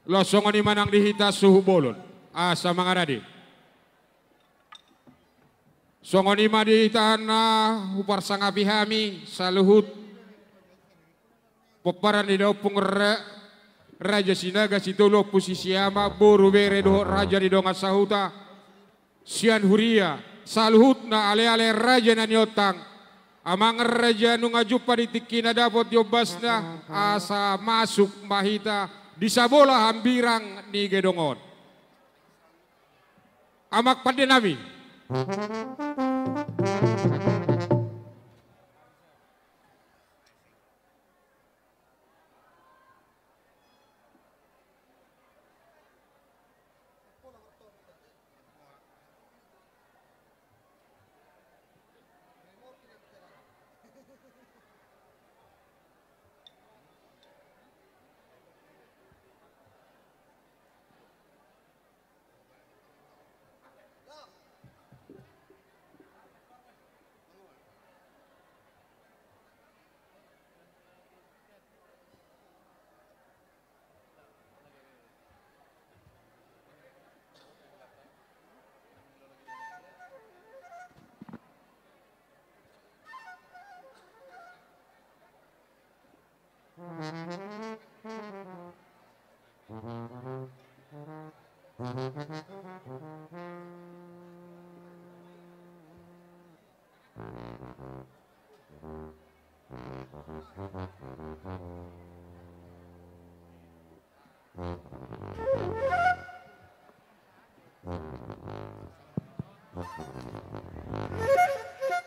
Losongoni manang dihita suhu bolon. Asa mangaradi. Songoni madihita na upar sangapihami saluhut. Peparan di daw Raja Sinaga situlo posisi ama boru bere do raja di donga sahuta. Sian huria saluhut na ale-ale raja na niotang. Amang raja nung ajupa di tikina dapat yobasna asa masuk mahita di sabola hambirang ni gedongon. Amak padenami.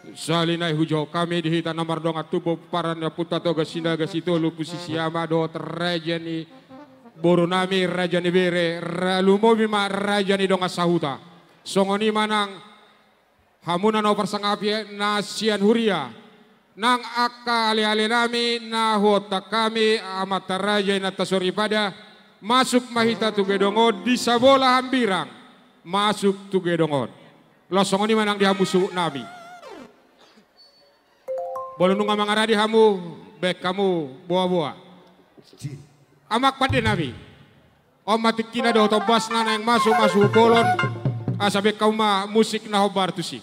Salinai hujau kami dihita nomor donga tubuh paran puta toga sinaga situlu posisi amado rajani borunami rajani bere ralumobi ma rajani donga sahuta songoni manang hamunan opar sangapi na sian huria nang akka ali-ali nami na hota kami amata raja na tasori pada masuk mahita tugedongo di sabola hambirang masuk tugedongon lo songoni manang dihamusu nami. Boleh nunga mangaradi hamu, bek kamu buah-buah. Amak pada nabi. Om mati kina do tobas nana yang masuk bolon. Asabe kau ma musik na hobar tu si.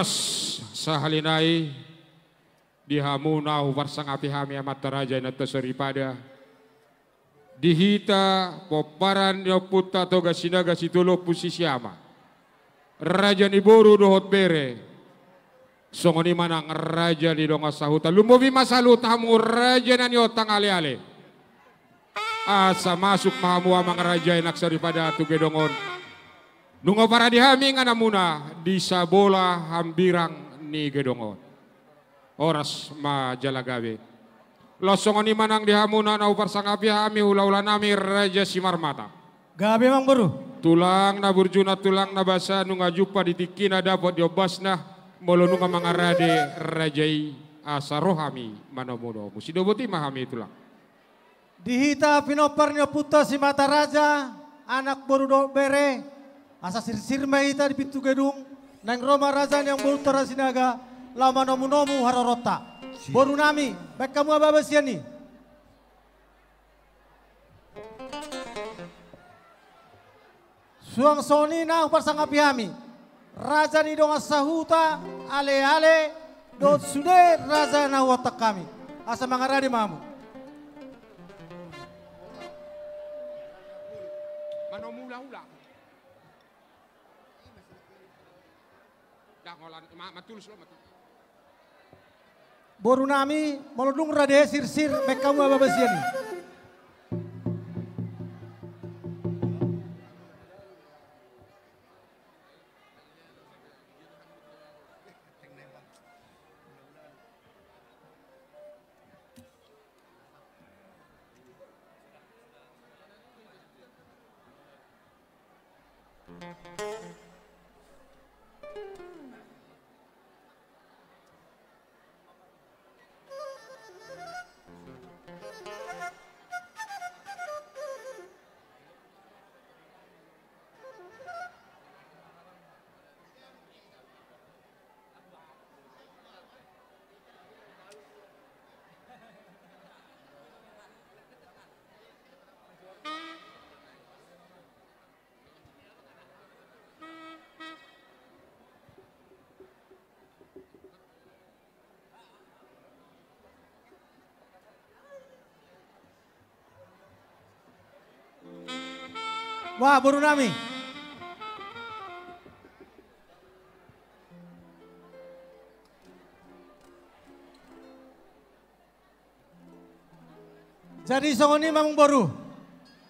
Oras sahalinai dihamuna hubarsang api hami amat teraja na tasaripada dihita poparan yo puta toga sinaga situlo posisi ama raja ni boru dohot bere songoni manang raja di donga sahuta lumovi masalu tamu raja nan yo tang ale-ale asa masuk mahamu amang raja enak daripada tu gedongon nungo para dihami nganamuna di sabola hambirang ni gedongon oras majalagawe losongon ni manang dihamuna na upar sangapi hami hula-hula nami raja Simarmata gabe mang baru tulang na burjuna tulang na basa nunga jupa ditikina dapat diobasna molo nunga mangarade rajai asarohami manomuno musidoboti mahami tulang dihita pinoparnya putra si mata raja anak baru do bere asa sir mahita di pintu gedung nang Roma raja yang baru terasinaga lama nomu harorota baru nami baik kamu ababas yani suang soni na pasang api hami raja ni dong sahuta ale-ale dot sude raja na watak kami asa mangaradi mamu manomula-ula dah ngolan matulus lo matul baru nami melodung rade sir baik kamu ababas yani wah baru nami jadi songoni mamung baru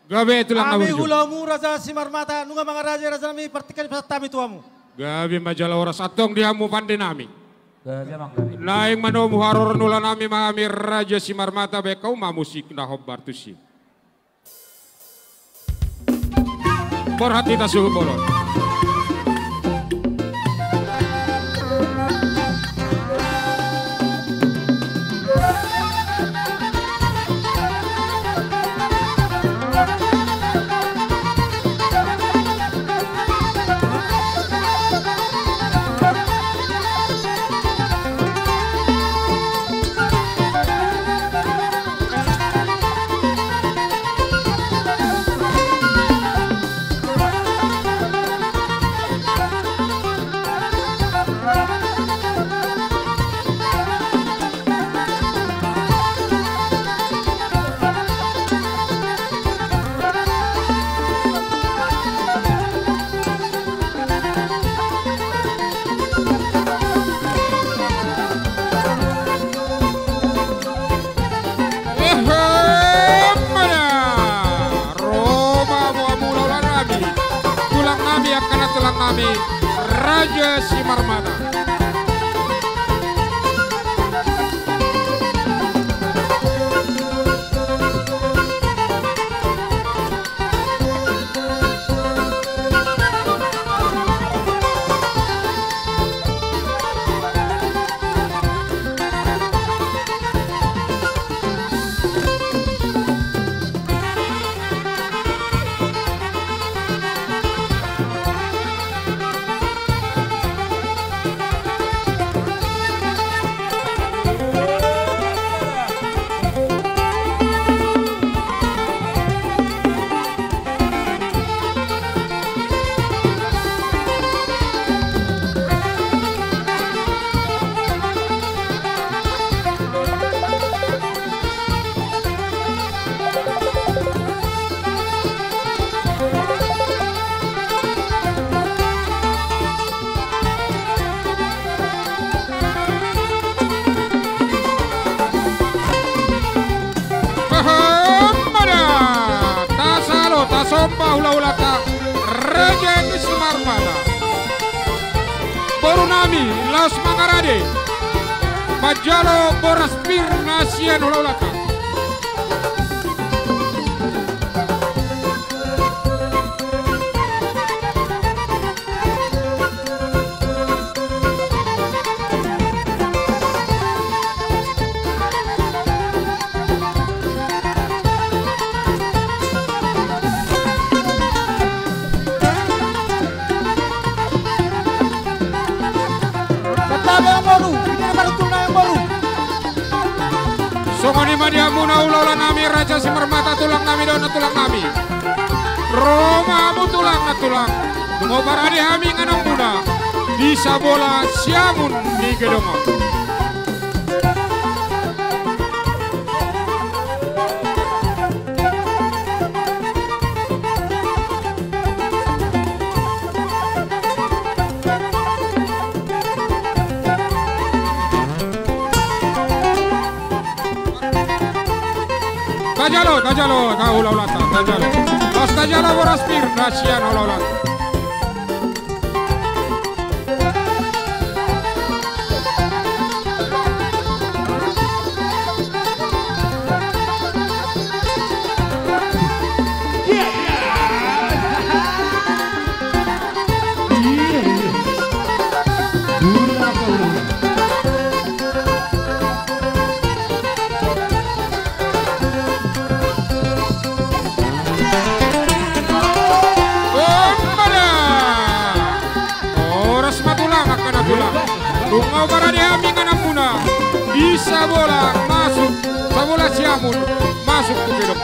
gabe tulang na kami burju hulamu raja Simarmata nunga mga raja nami partikan pasatami tuamu gabe majala oras atong dihamu pande nami Gabe mang gabe. naing manomu haror nula nami mahami raja Simarmata be kau mamusik na hobbartusi Porhati ta suhu bolon. Kami Raja Simarmata. Romba hula-hulata Raja Kesemarmata Borunami Laos Mangarade Majalo Boraspir Nasian hula-hulata Songoni Madia Muna Ulola Nami Raja Simarmata tulang nami dona tulang nami Roma mu tulang na tulang Dungo baradi hami nganong muna Di sabola siamun di gedongo Tajalo, hula-hulata, tajalo. Los tajalo Boraspir Nasian hula-hulata. Tungau baradi hami nganang muna Bisa bola masuk Sabola siamun Masuk ke gedong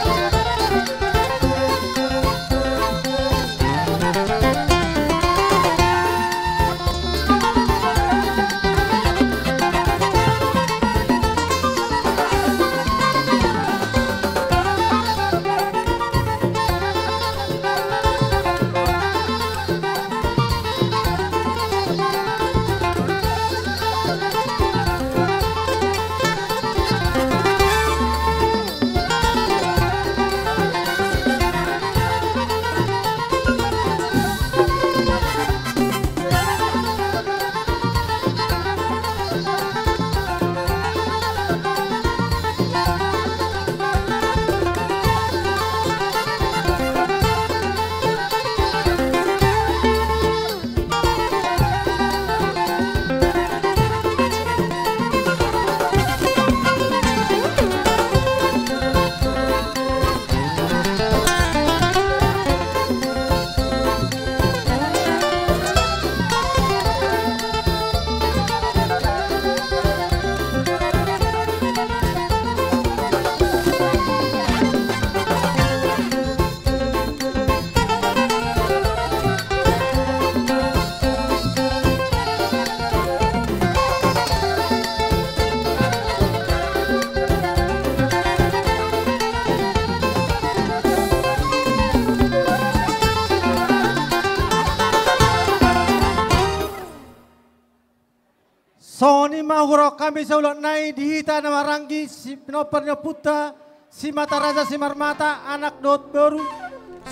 Soni mahuro kami saulot nai dihita nama ranggi si pinopernya puta si mata raja si marmata anak dot baru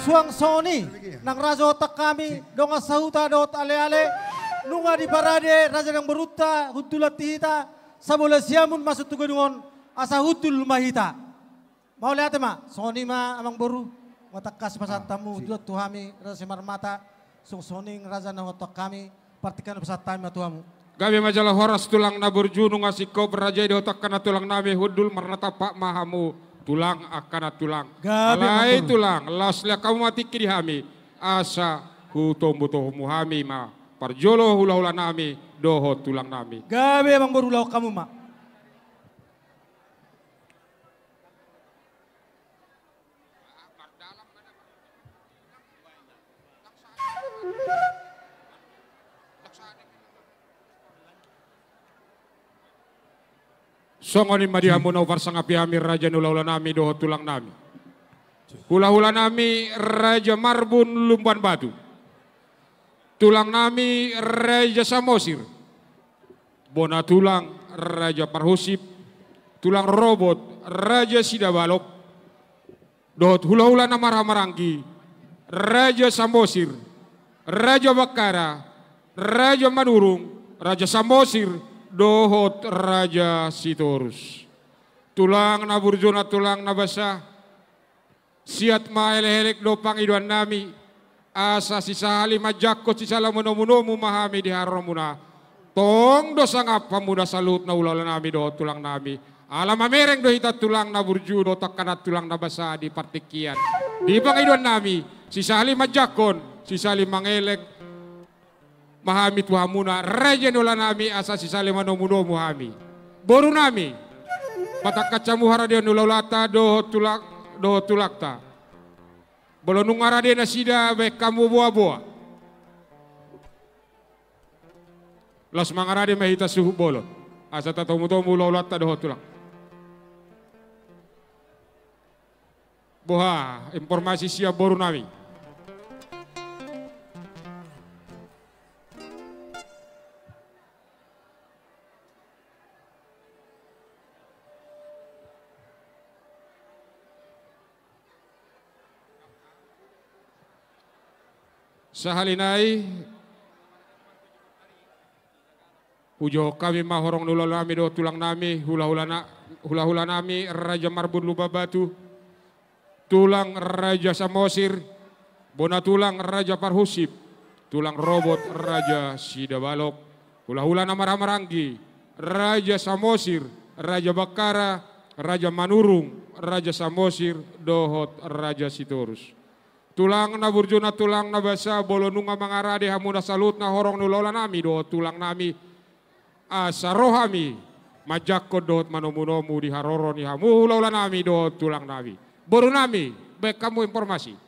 suang Soni nang raja otak kami donga sahuta dot ale-ale nunga di parade raja yang beruta hutulat dihita sabola siamun masuk tugedungon asa hutul mahita mau lihat ma Soni ma amang baru otak kas pasat tamu dot tuhami raja si marmata sung Soni raja nang otak kami partikan pasat tamu tuamu. Gabi majalah horas tulang nabur junung asiko beraja di otak kana tulang nami hudul marnata pak mahamu tulang akana tulang alai tulang laslia kamu mati kiri hami asa hutombo tohumu hami ma parjolo hula-hula nami doho tulang nami. Gabi emang berulau kamu ma. Songoni madihamu na upar sangapi hami raja nula-hula nami doho tulang nami. Hula-hula nami raja Marbun Lumban Batu. Tulang nami raja Samosir. Bona tulang raja Parhusip. Tulang robot raja Sidabalok. Doho hula-hula nama Ramaranggi. Raja Samosir, Raja Bakara, Raja Manurung, Raja Samosir, dohot Raja Sitorus. Tulang na burjuna tulang na basa, siat maelek do pangiduan nami, asa sisali majakko sisala muno-muno memahami di haramuna. Tong dosa ngapa muda salut na ulala nami do tulang nami. Alam amereng do hita tulang na burju do takanat tulang na basa di partikian. Di pangiduan nami, sisali majakon, sisali mangelek, mahami tuhamuna, raja nula nami asa sisali manomuno muhami. Boru nami, mata kaca muhara dia nulalata do tulakta. Bolonung arade nasida baik kamu buah-buah. Las mangarade mahita suhu bolot. Asa tatomu-tomu laulata do tulak. Boha, informasi siap boru nami. Sahalinai ujo kami mahorong nula nami do tulang nami hula-hula nami Raja Marbun Lubabatu, tulang Raja Samosir, bona tulang Raja Parhusip, tulang robot Raja Sidabalok, hula-hula nama Ramaranggi, Raja Samosir, Raja Bakara, Raja Manurung, Raja Samosir, dohot Raja Sitorus. Tulang na burjuna tulang na basa bolonunga mangarade hamuna salut na horong nulola nami do tulang nami asa rohami majakko dot manomunomu di haroro ni hamu lola nami do tulang nami boru nami baik kamu informasi.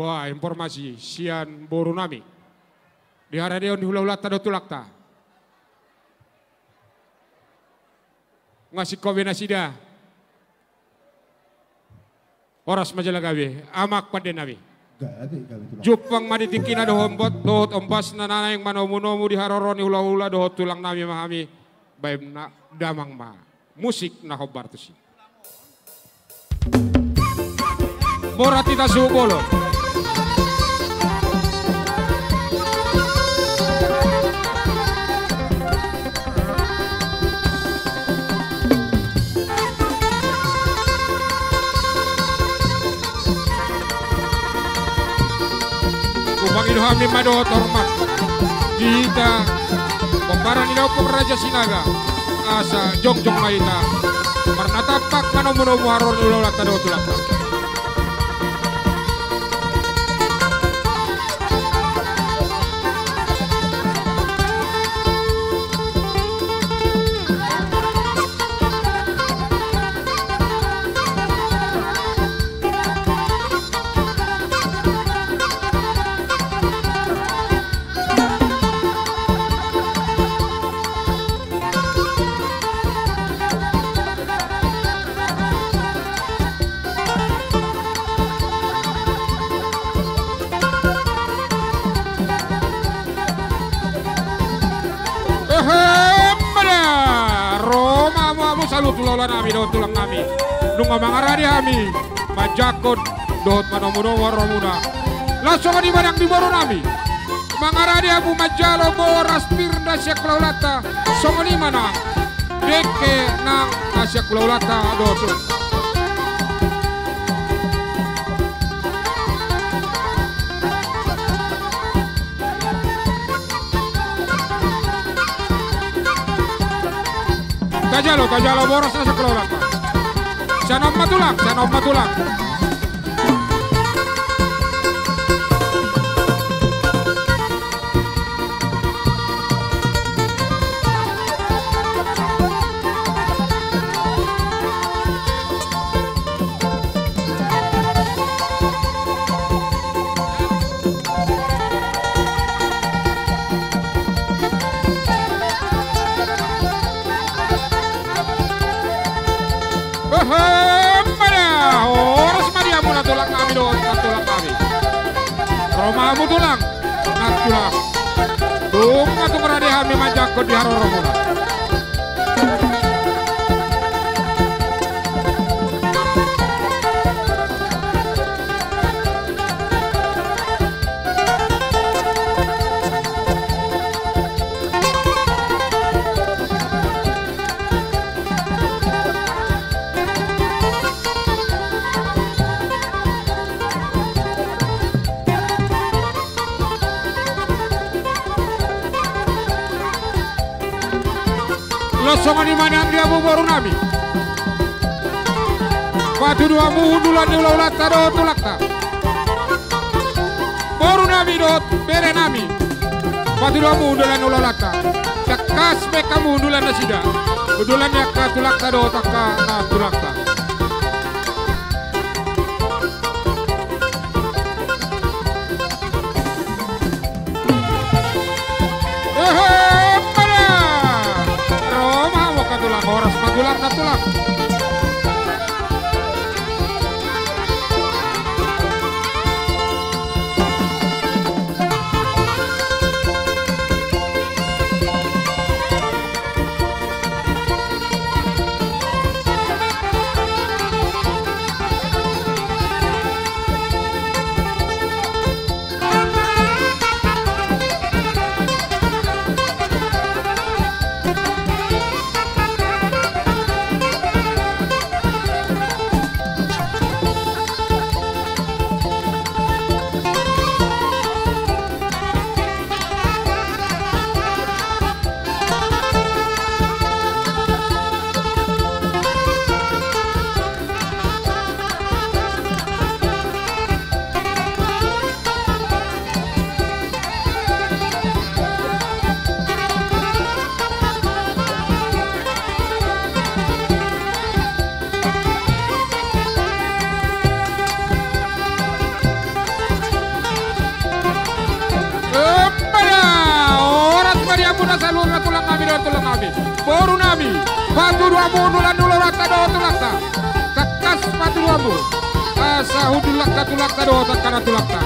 Wah, informasi sian boru nami di haradeon di hula-hula tado tulakta ngasih kombinasida oras majalah gawe amak pada nabi jupang maditikina dohot ombas nanana yang manomu-nomu di haroroni hula-hula dohot tulang nami mahami baik na damang ma musik na hobar tusi boratita subolo. Panginoon kami madot hormat kita pembaran ilaupong Raja Sinaga asa jongjong maita karena tapak manomunomu haron ulolat tado tulakta. Salut lola nami do tulang nami nunga mangaradi kami majakot dot manomuno waromuna langsung di barang di boru nami mangaradi abu majalo boras pirda syak laulata songoni mana deke nang nasyak laulata do tulang Tajalo boros na sa klorat pa. Sanom matulak. Hembada, oras Maria muna tulak kami doon, tulak kami. Roma mo tulang, tulak. Tunga tu berada kami majak ko di haroro muna. Losongan di mana dia baru nami. Batu dua mundulan di ulat tado tulakta. Baru nami dot bere nami. Batu dua mundulan di ulat ta. Tekas mereka mundulan nasida. Mundulan ya ka tulakta do takka na tulakta. Horas magular na tulak. Salur na tulang kami do tulang kami. Boru nami. Batu dua mundulan dulu rata do tulakta. Tekas batu dua mu. Asa hudulakta tulakta do takana tulakta.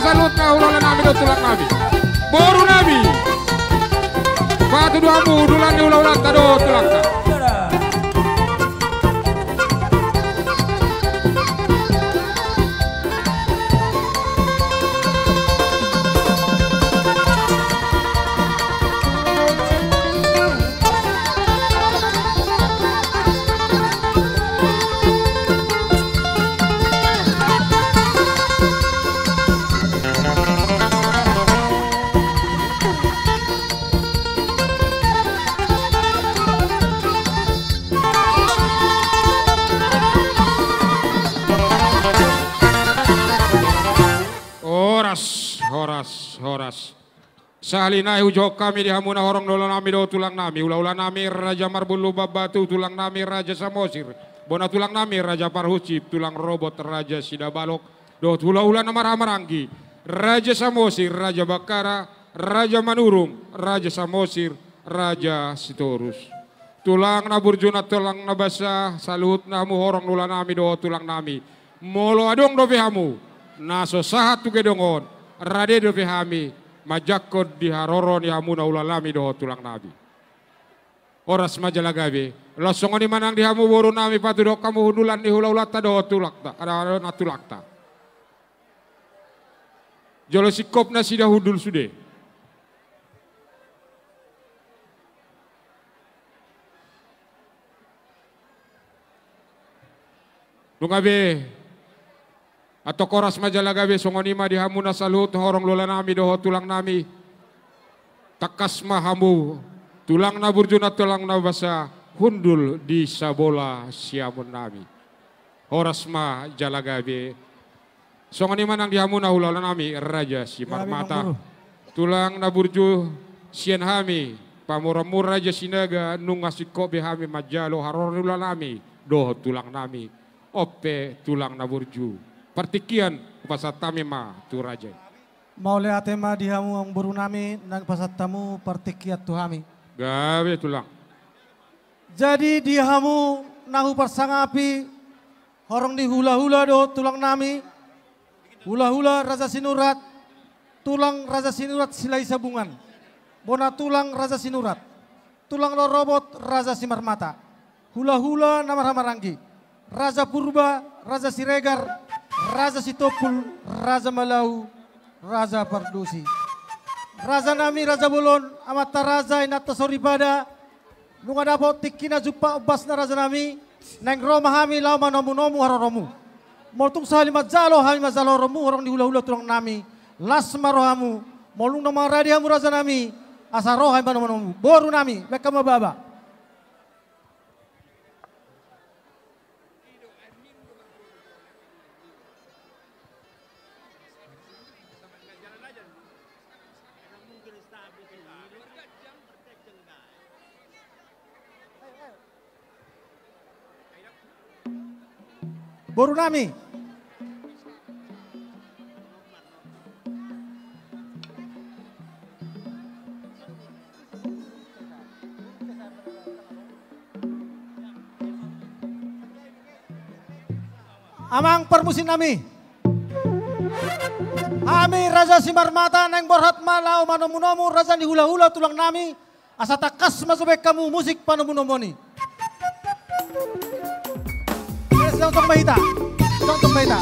Salut na ulola nami do tulak nami. Boru nami. Batu dua mundulan di ulat do tulak ta. Horas. Sahalina ujok kami dihamuna horong dolo nami do tulang nami. Ula-ula nami Raja Marbulu Babatu tulang nami Raja Samosir. Bona tulang nami Raja Parhucip tulang robot Raja Sidabalok. Do ula-ula nama Ramaranggi. Raja Samosir, Raja Bakara, Raja Manurung, Raja Samosir, Raja Sitorus. tulang na burjuna tulang na basa salut na mu horong nula nami do tulang nami molo adong do hamu naso sahat tu gedongon rade do hami majakod di haroron ya hamu na ulalami do tulang nabi oras majalagabe lasongon di manang di hamu boru nami patu do kamu hundulan di hula ulata do tulakta ada na tulakta jolo sikop na sida hudul sude. Dungabe atau koras majalagabe songonima di hamuna salut horong lola nami doho tulang nami takas mahamu tulang na burjuna tulang na basa hundul di sabola siamun nami horas ma jalagabe songonima nang di hamuna hulala nami raja si marmata tulang na burju sian hami pamuramur raja sinaga nungasiko behami majalo haron lola nami doho tulang nami ope tulang na burju partikian pasat tamima tu raja mau lihat tema di hamu ang buru nami nang pasat tamu partikiat tu hami gawe tulang jadi di hamu nahu persangapi horong di hula-hula do tulang nami hula-hula raja sinurat tulang raja sinurat silai sabungan bona tulang raja sinurat tulang lo robot raja simarmata hula-hula nama Ramarangi Raja Purba, Raja Siregar, Raja Sitopul, Raja Malau, Raja Pardusi. Raja nami, Raja Bolon, amata Raja inata soribada, nunga dapat tikina jupa ubas na Raja nami, neng Roma hami lau manomu-nomu haroromu. Moltung sahali majalo hami majalo romu, orang di hula-hula tulang nami, las marohamu, molung nama radiamu Raja nami, asaro hami manomu-nomu, boru nami, beka mababa. Boru nami. Amang permusin nami. Ami Raja Simarmata neng borhat malau manomu-nomu Raja di hula-hula tulang nami. Asa takas masubek kamu musik panomu-nomoni. Tong Mahita, Tong Mahita.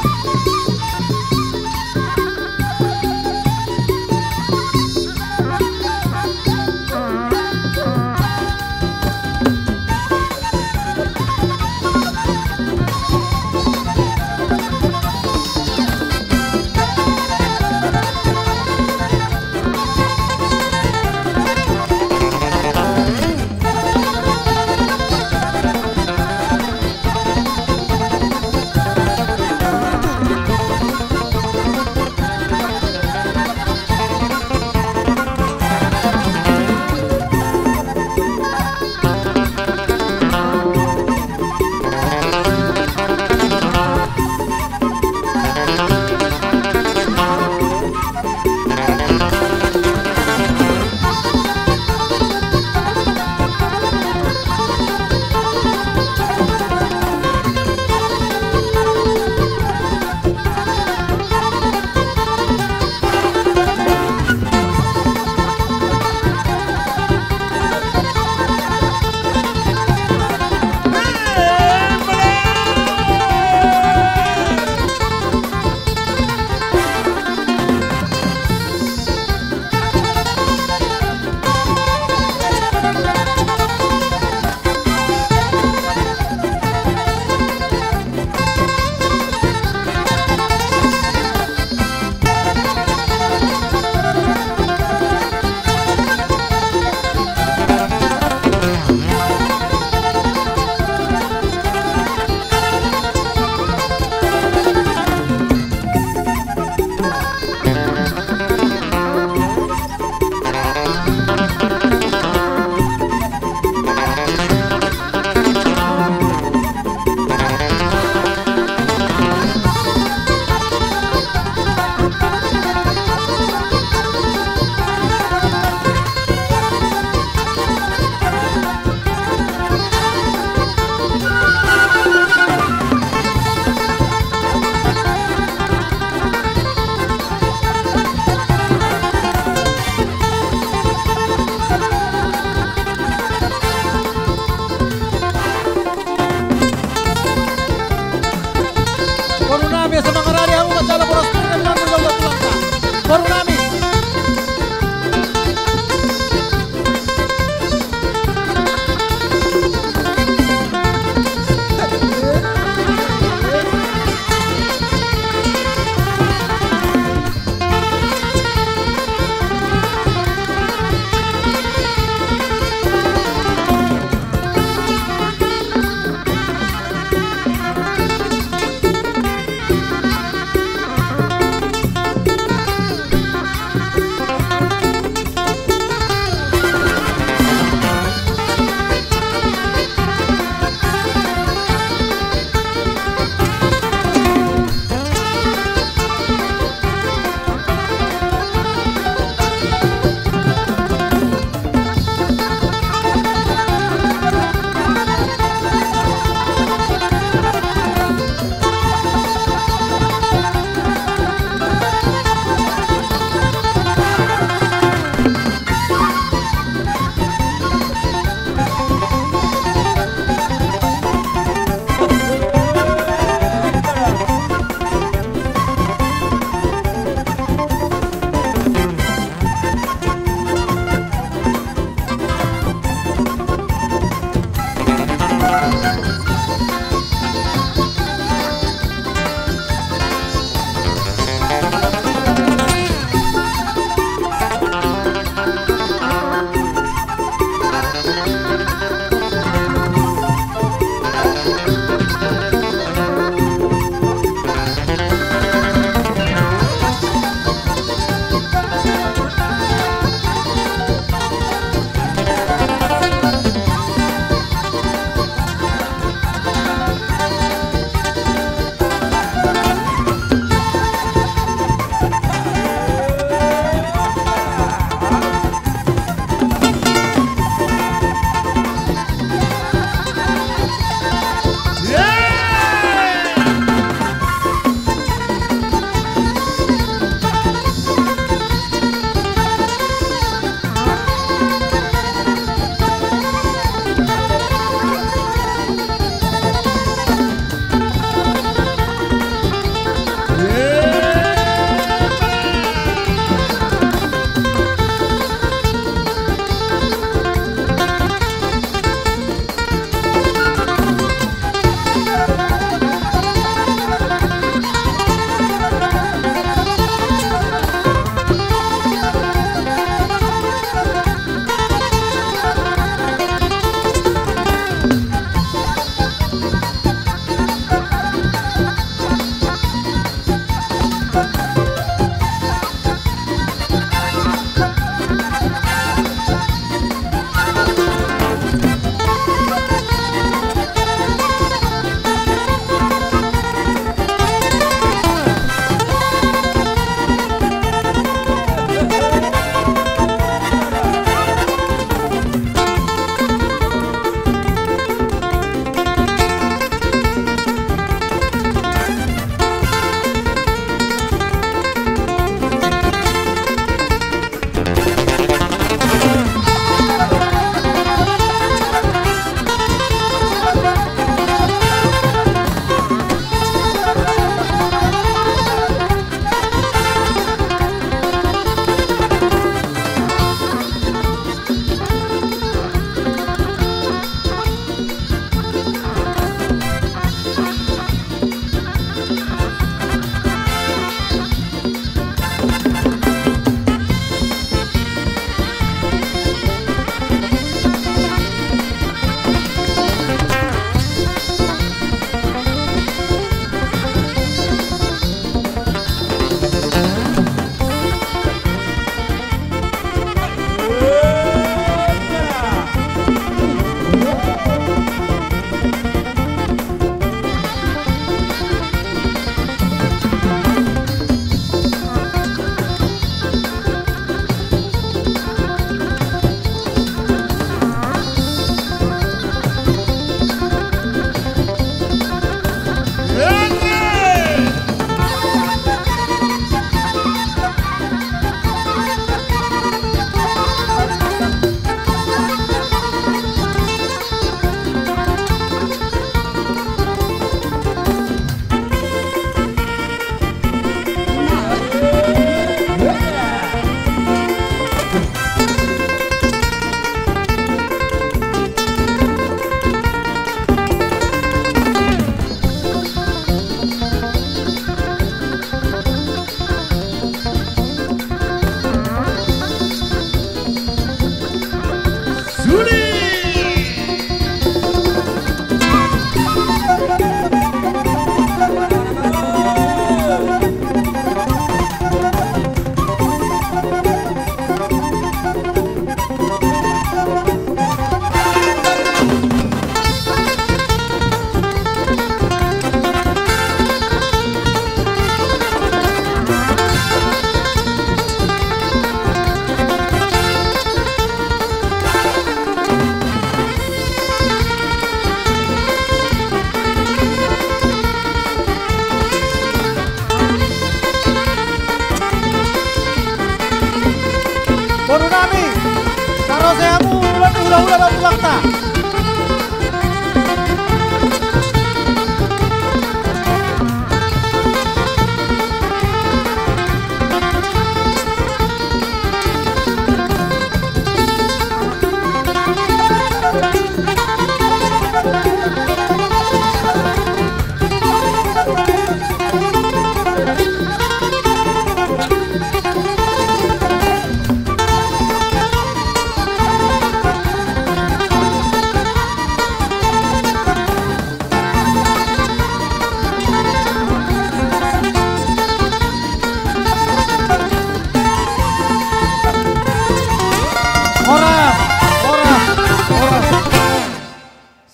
hula-hula dalam tulangta.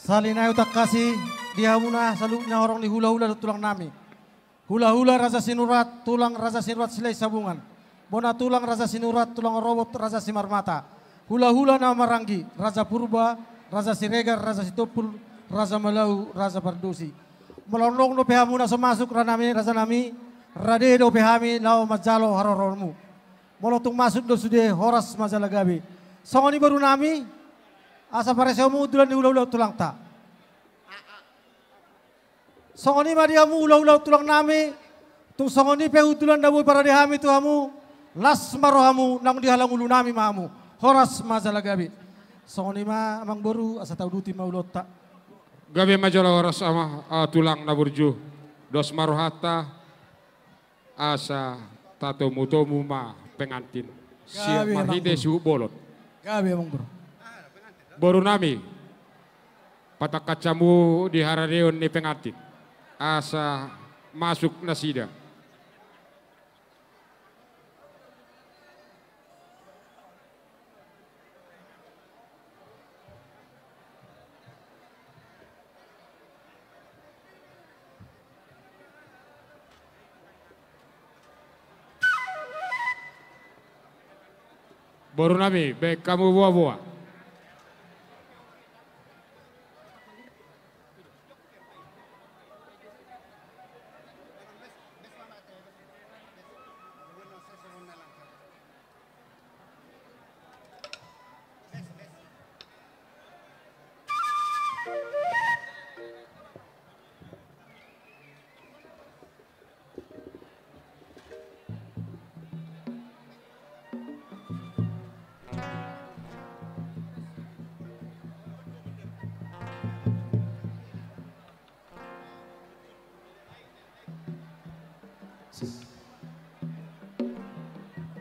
Salinayo tak kasih dia muna salutnya orang di hula-hula tulang nami. Hula-hula rasa sinurat, tulang rasa sinurat silai sabungan. Bona tulang rasa sinurat, tulang robot rasa simarmata. Hula-hula nama Ranggi, rasa purba, rasa siregar, rasa situpul, rasa malau, rasa pardusi. Melondong do pehamuna semasuk ranami rasa nami, rade do pehami lau majalo harorormu. Molotung masuk do sude horas majalagabi. Songoni baru nami, asa pareseomu udulan di hula-hula tulang tak. Songoni madiamu ulau-ulau tulang nami, tung songoni pehutulan dabu para dihami tuhamu, las marohamu nang dihalang ulu nami mahamu, horas majalagabi. Songoni ma amang boru asa tau duti maulot tak. Gabi majalah horas ama tulang naburju, dos marohata asa tato mutomu ma pengantin. Siap marhite suhu bolot. Gabi amang boru. Boru nami, patak kacamu di harareon ni pengantin. Asa masuk nasida. Baru nami, baik kamu buah-buah.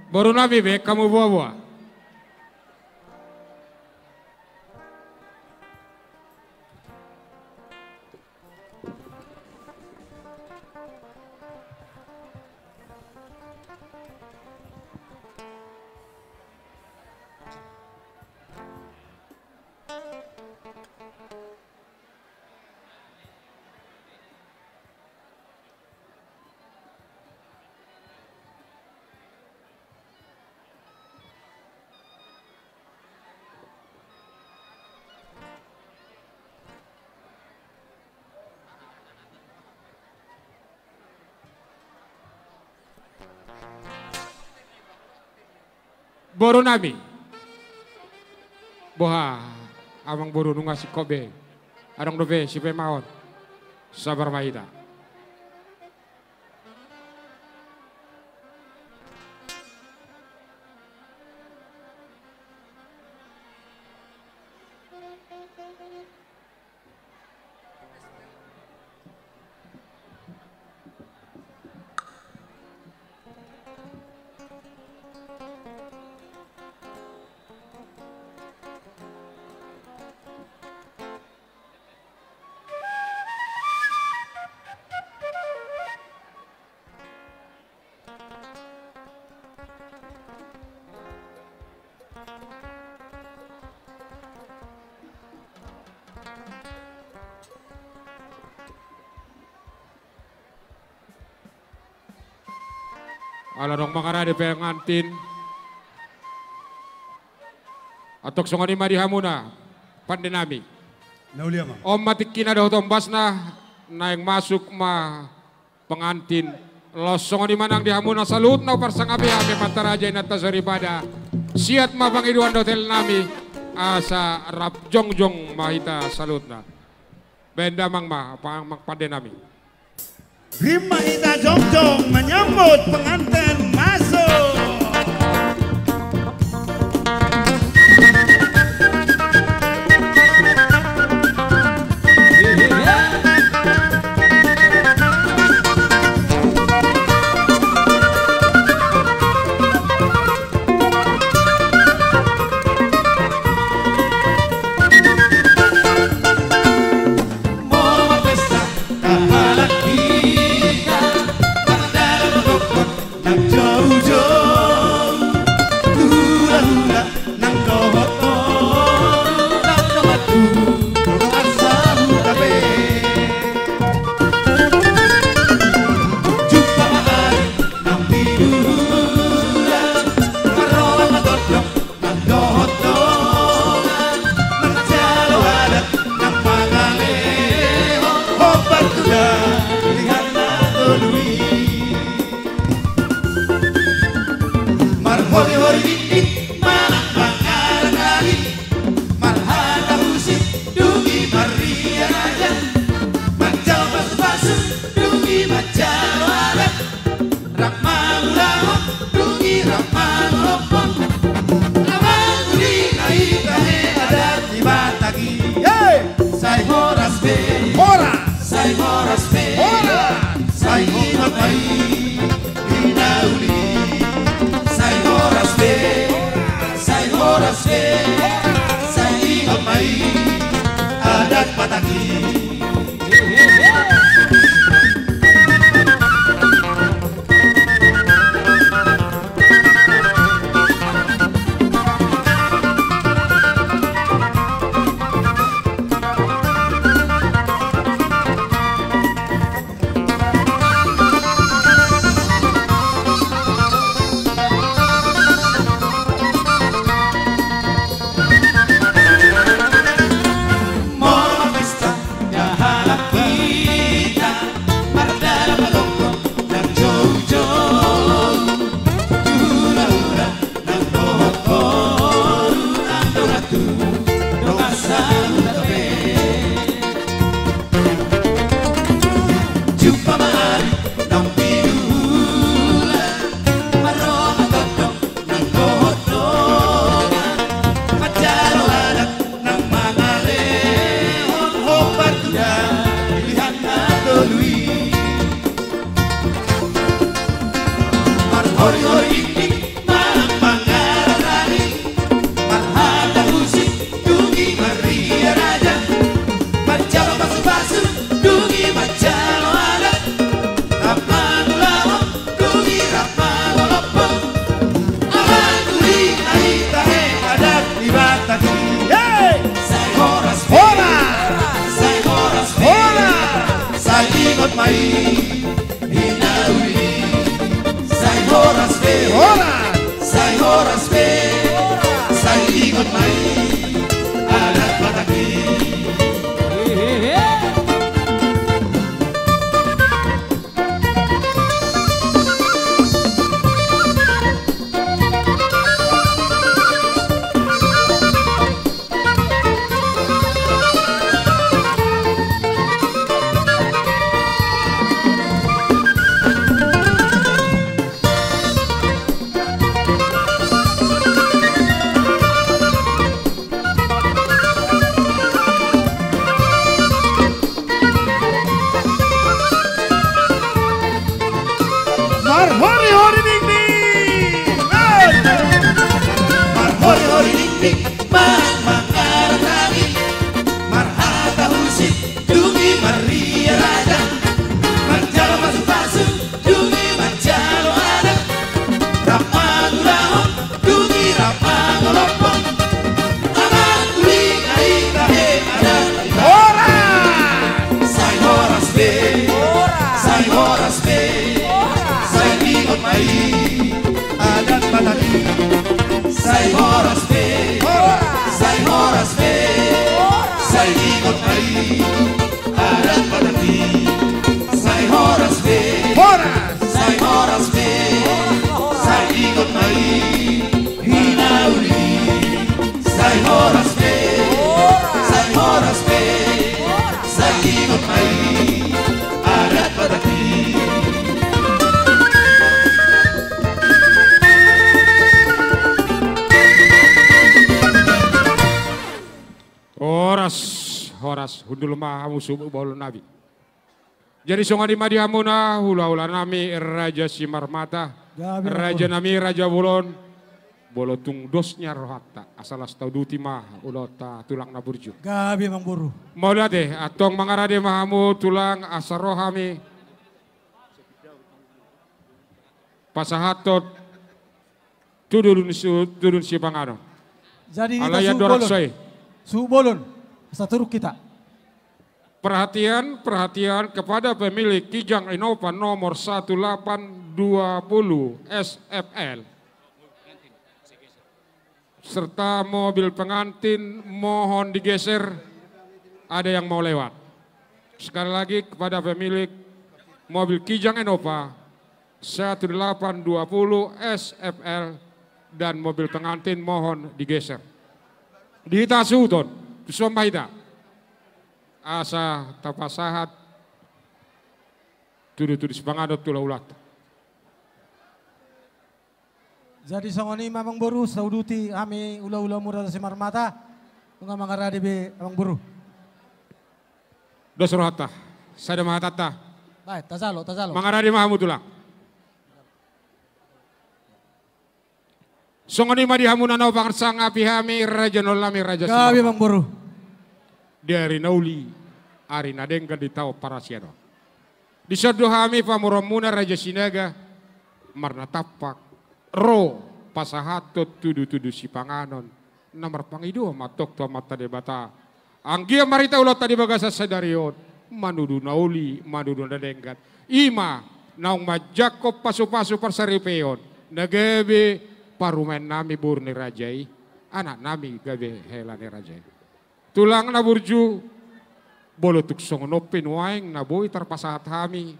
Baru nabi be kamu buah-buah. Boru nami, boha, amang boru nunga si kobe, arang dobe si pemaon, sabar maida. Ala dong mangara di pengantin. Atok songoni madi hamuna pandenami. Naulia ma. Om matik kina dah tombasna naik masuk ma pengantin. Los songoni manang di hamuna salut na parsangabi ame mataraja inata soribada. Siat ma pangiduan hotel nami. asa rap jongjong mahita salutna. Benda mang padenami. Rima Ita Jongjong menyambut pengantin masuk. Adat Pataki. Horas hundul mahamu subuh bolu nabi. Jadi songa di madihamuna hula-hula nami Raja Simarmata, Raja nami Raja Bulon, bolotung dosnya rohata asalas tau duti mah ulota tulang naburju. Gabi mang buru. Mau deh atong mangarade mahamu tulang asarohami. Pasahatot turun si pangano. Jadi Alaya kita dorak soy. subolon saturuk kita. Perhatian kepada pemilik Kijang Innova nomor 1820 SFL serta mobil pengantin mohon digeser, ada yang mau lewat. Sekali lagi kepada pemilik mobil Kijang Innova 1820 SFL dan mobil pengantin mohon digeser. Dihita suton, suambahita. Asa tapasahat tudu sepangadot tula ulat. Jadi songoni mamang buru sauduti ami ula-ula murah Simarmata tunga mangaradi be amang buru. Dosrohata, sada mahatata. Baik, tazalo. Mangaradi mahamu tulang. Songoni madihamuna nau pangarsang api hami Raja Nolami Raja Simarmata. Gabi mang buru. Dari nauli ari nadengga di tau parasiano. Di sadohami pamuramuna Raja Sinaga marna tapak ro pasahatot tudu si panganon namar pangido matok to mata debata anggia marita ulat tadi bagasa sadarion manudu nauli manudu nadenggat ima naung majakop pasu-pasu parsaripeon nagebe parumen nami burni rajai anak nami gabe helane rajai tulang na burju bolotuk songonopin waeng na boy terpasahat hami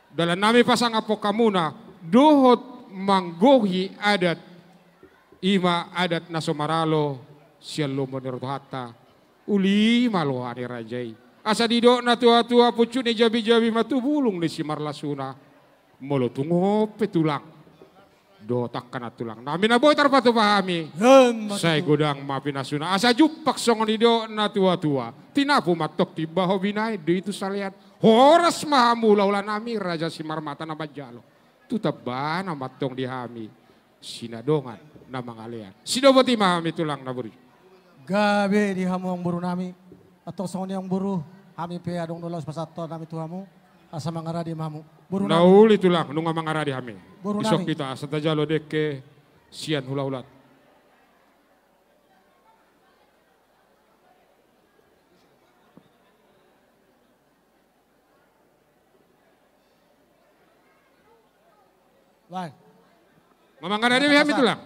dalam nami pasang apokamuna dohot manggohi adat ima adat nasomaralo sialo menerhata uli malo ani rajai asa dido na tua-tua pucu ni jabi-jabi matubulung ni si marlasuna molotungope tulang do takkan tulang nami na boy terpatu pahami saya godang mapinasuna asa jupak songon dido na tua-tua tinapu matok tiba hobinai do itu salian horas mahamu laulan nami Raja Simarmata na bajalo tutabana matong dihami sinadongan na mangalian sidoboti mahami tulang na buri Gabi di hamu ang buru nami atau songon yang buru kami pe adong nolos pasato nami tuhamu asa mangaradi mamu buru nami nauli tulang nunga mangaradi hami Buru isok nami. kita asa tajalo deke sian hula-hulat Baik. mamangaradi hami tulang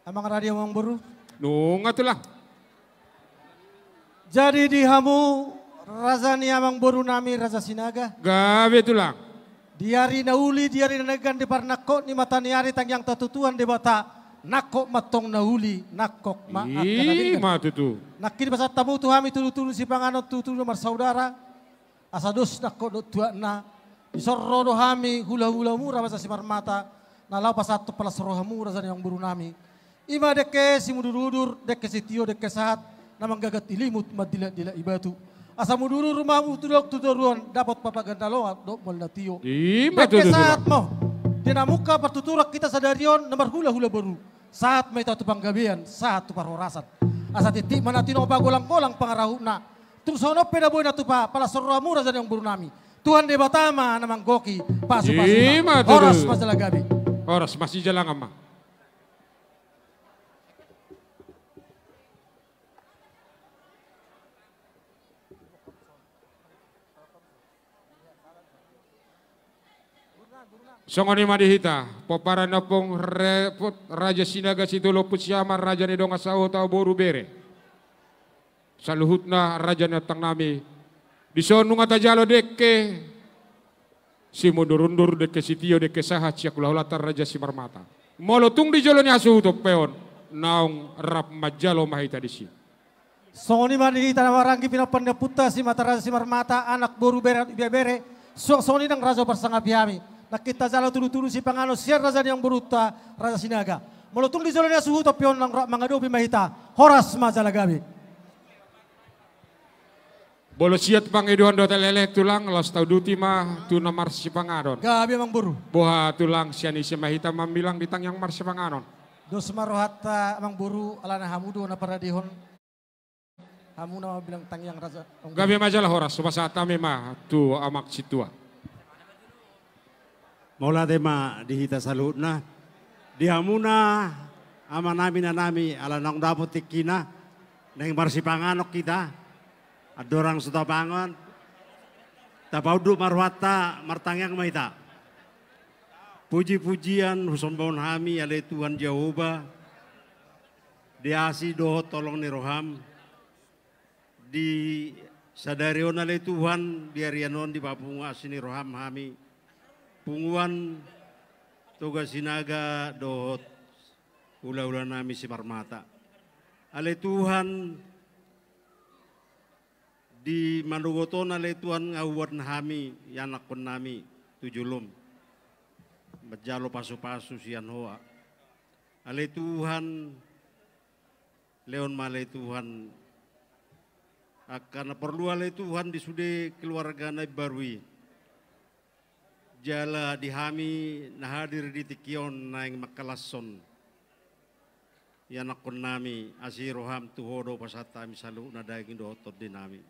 Amang radio mang buru. nunga tulang Jadi di hamu razani amang buru nami Raja Sinaga. gabe tulang Diari nauli diari nanegan di parnako ni mata niari tang yang tatutuan di bata nakok matong nauli nakok maaf ima tutu nakini pasat tamu tu hami tulu-tulu si panganot tulu nomor saudara asados nakok do tua na disorro do hami hula-hula murah Raja Simarmata nalau pasat tu palas rohamu razani yang buru nami ima deke si mudurudur deke si tio deke sahat namang gagat ilimut madila-dila ibatu asa muduru rumahmu tudok tuduruan dapat papaganda loat do malna tio ima deke tutu saat tulang mo dinamuka pertuturak kita sadarion nomor hula-hula baru saat may tatu panggabian saat tu parhorasan asa titik mana tino pagolang-golang pangarahuna tung sono pedaboy na tu pa pala sorramu razan yang buru nami Tuhan de batama namang goki pasu-pasu Ima tudu. horas masalah gabi oras masih jalan ama Songoni madihita, popara napong repot Raja Sinaga situlo pusyamar Raja ni donga sao tau boru bere. Saluhut na Raja natang nami. Disonu nga tajalo deke. Si mundurundur deke sitio deke sahat siya kulahulatan Raja Simarmata. Molo tung di jalo ni asuto peon. Naung rap majalo mahita di si. soni manihita na warangi pinapanda puta si mata Raja Simarmata anak boru bere bere soni nang raja bersangga bihami nakita jalo tulu-tulu si pangano siar Raja yang beruta Raja Sinaga Mulutung di zolanya suhu topion lang mangadobi mahita. Horas majalagabi. Bolo siat pangiduan do telele tulang los tau duti mah tu namar si pangadon. Gabi mang buru. Boha tulang siani si mahita mambilang ditang yang mar si pangadon. Dos marohata mang buru alana hamudo na paradihon. Hamu na bilang tangyang raja. Gabi majalah horas subasa tami mah tu amak situa. Mola tema dihita salut na. Dihamuna ama nami ala nang dapot tikina nang marsipanganok kita. Adorang suta pangon. Tapaudu marwata martangyang mahita. Puji-pujian husambon hami ale Tuhan Jehova. Diasi doho tolong ni roham. Di sadarion ale Tuhan diarianon di papunga sini roham hami. Punguan toga sinaga dohot ula-ula nami si marmata. Ale Tuhan di manugoton ale Tuhan ngawat hami yanak pun nami tujulum. Berjalo pasu-pasu sian hoa. Ale Tuhan leon male Tuhan akan perlu ale Tuhan di sude keluarga na barui. Jala dihami na hadir di tikion na yang makalason. Yanak kon nami asiroham tuhodo pasata misalu na daging dohotot din nami.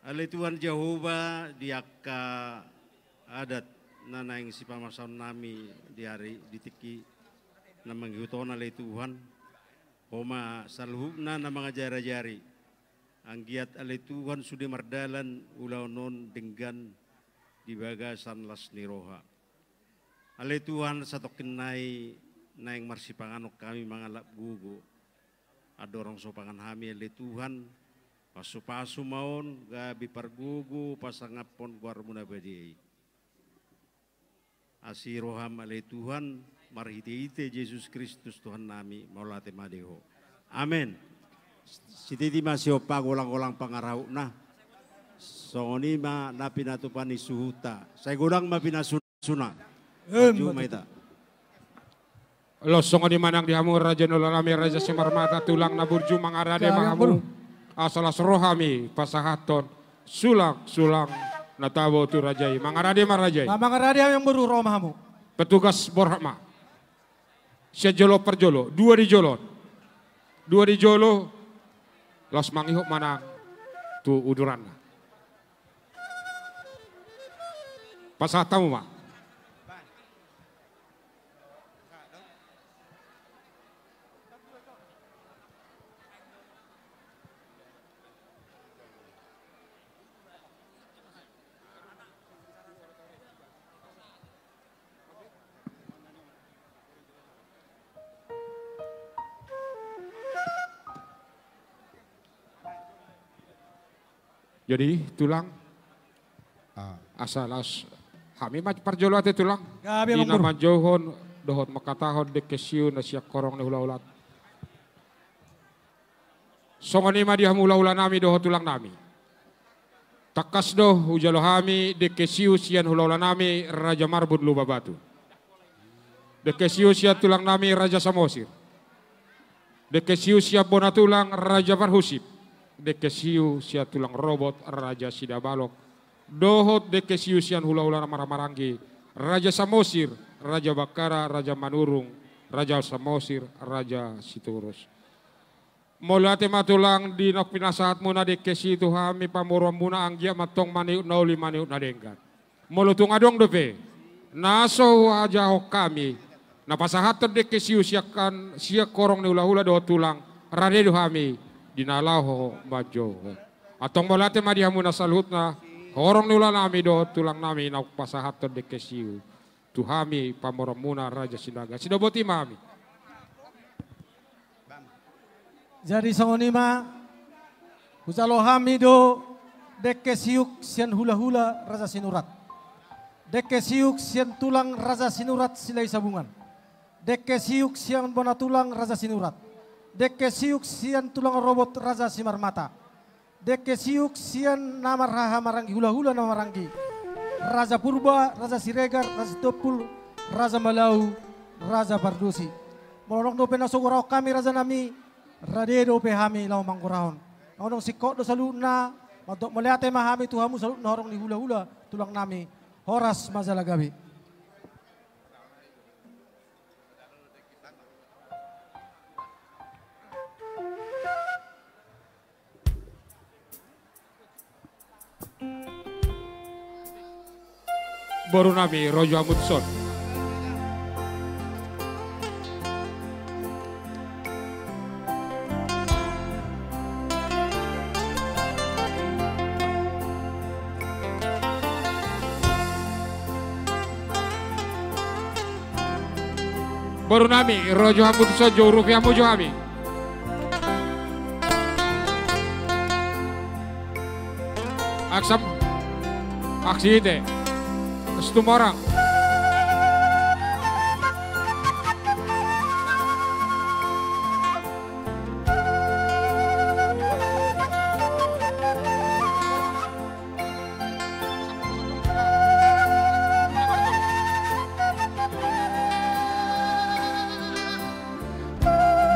Ale Tuhan Jehova diaka adat na naing si pamasaon nami di hari di tiki na manghiuton ale Tuhan. Homa saluhugna na mga jari-jari. Ang giat ale Tuhan sudah mardalan ulaw non denggan di bagasan las niroha. Ale Tuhan satu kenai naing marsipanganok kami mangalap gugu. Adorong sopangan hami ale Tuhan. Pasu-pasu maon gabi pargugu pasangapon guarmuna badi. Asiroham ale Tuhan marhiti-hiti Yesus Kristus Tuhan nami maulate madeho. Amin. Sititi masih pagulang-ulang pangarau na. Songoni ma napinatupani suhuta. Saya gudang mapinasuna. Cuma itu. Los songoni manang dihamu raja nolami raja simarmata tulang naburju mangarade mahamu. Asalas rohami pasahaton sulang natabo tu rajai mangarade marajai. Mangarade yang buru romahamu. Petugas borhama. Sejolo perjolo, dua di jolo, los mangihok manang tu uduran. Pasah tamu mak. Jadi tulang asalas kami mah parjolo ate tulang. Gabi Di nama johon dohot makatahon de kesiu na siak korong ne ulah-ulat. Songoni mah dia ulah-ulah nami dohot tulang nami. Takas doh ujalo hami de kesiu sian ulah-ulah nami Raja Marbun Lubah Batu. De kesiu sian tulang nami Raja Samosir. De kesiu sian bona tulang Raja Farhusip. De kesiu sian tulang robot Raja Sidabalok. Dohot de kesiusian hula-hula maranggi Raja Samosir, Raja Bakara, Raja Manurung, Raja Samosir, Raja Siturus. Molate matulang di nok pinasahat muna de kesi itu hami pamuram muna anggia matong maniut nauli maniut nadenggan. Molutung adong dope. Naso aja kami. Napasahat de kesiusiakan siak korong ni hula-hula dohot tulang rade do hami dinalaho majo. Atong molate madihamuna salhutna orang nula nami do tulang nami nak pasahat de kesiu. Tuhami pamoramuna Raja Sinaga. Sidoboti mami. Jadi songonima husalo hami do deke siuk sian hula-hula Raja Sinurat. Deke siuk sian tulang Raja Sinurat silai sabungan. Deke siuk sian bona tulang Raja Sinurat. Deke siuk sian tulang robot Raja Simarmata. Deke siuk sian nama raha maranggi hula-hula nama maranggi. Raja Purba, Raja Siregar, Raja Topul, Raja Malau, Raja Pardusi. Molong do penasugurao kami raja nami radedo pe hami lau mangkurahon. Ngodong sikok do saluna untuk melihat mahami Tuhamu saluna horong ni hula-hula tulang nami Horas Mazalagabi. Boru nami Rojo Amundson. Boru nami Rojo Amundson jo Rufiah Mojo Ami. Aksam aksi ite. Setumorang.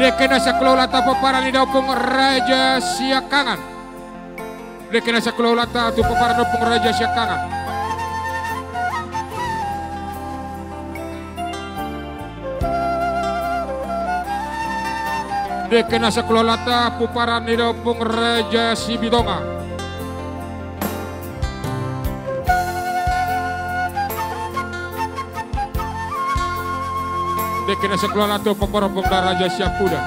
Dekena saklolata paparan idopong Raja Siakangan. Dekena saklolata tu paparan idopong Raja Siakangan. Dekena saklolata puparan idopong Raja Sibidonga. Dekena saklolata puparan Raja Siapuda.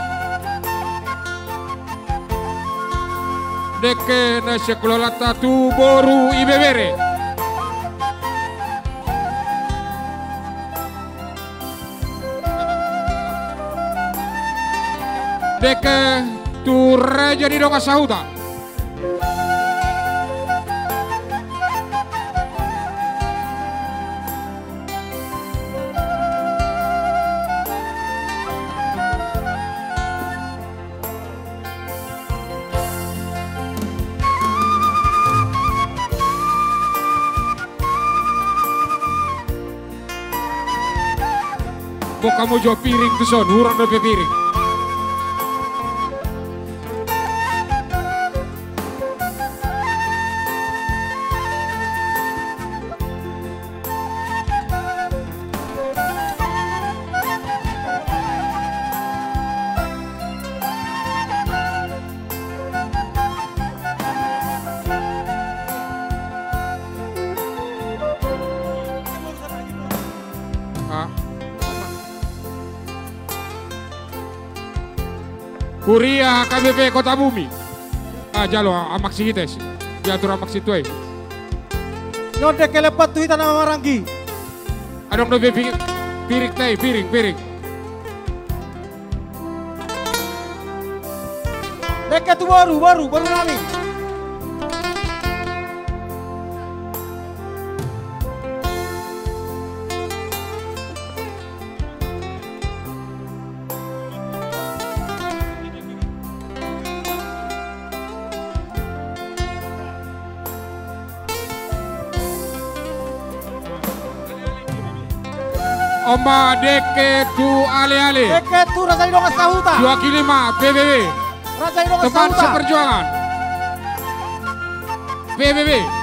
Dekena saklolata tu Boru Ibebere. Deke tu Raja di Donga Sahuta. Bo kamu jo piring tu son, hurang dope piring. Kuria KBP Kota Bumi. Jalo amaksi kita sih. Diatur amaksi tuai. Nyonde kelepat tuh tanah Maranggi. Adong dobe piring tay piring. Deke tu baru nami. Oma Deke tu ale-ale. Deke tu Raja di Donga Sahuta. 2 PBB. Raja di Donga Teman Sahuta. seperjuangan. PBB.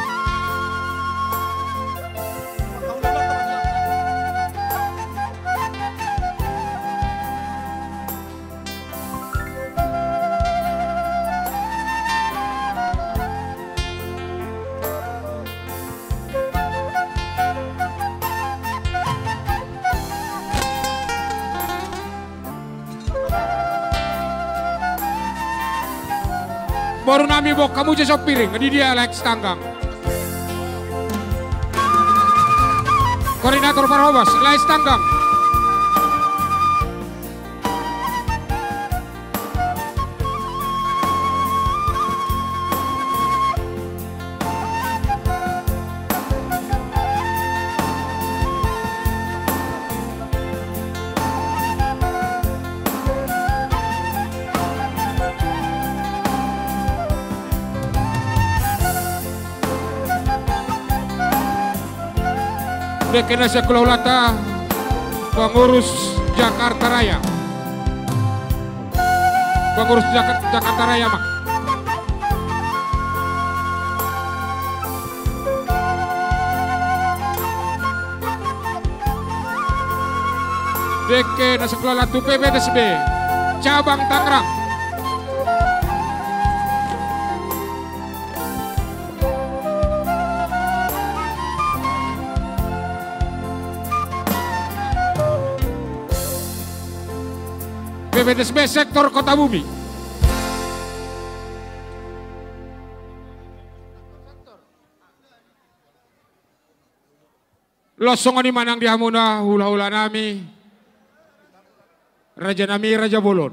Baru nami bok kamu jasa piring, di dia Alex Tanggang. Koordinator Parhobas, Alex Tanggang. Dekena Sekololata pengurus Jakarta Raya. Pengurus Jakarta Raya Mak. DK Nasi Kelola PBDSB Cabang Tangerang. PBDSB Sektor Kota Bumi. Losongoni manang di hamuna hula-hula nami. Raja nami Raja Bolon.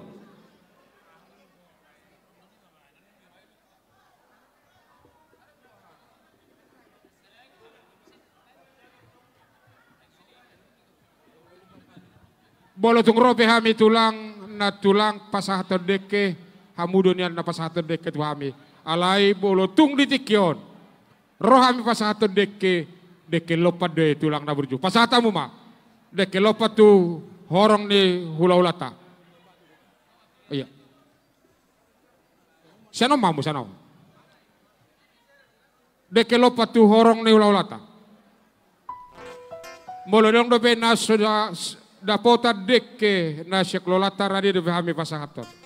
Bolotung rope hami tulang na tulang pasahater deke hamudonian na pasahater deke tu hami. Alai bolotung ditikyon. Roh hami pasahater deke lopat de tulang na burju. Pasahatamu ma. Deke lopat tu horong ni hula-hulata. Iya. Siano mamu siano. Deke lopat tu horong ni hula-hulata. Molo dong dobe na sudah dapota deke na seklolata radi dobe hami pasahatot.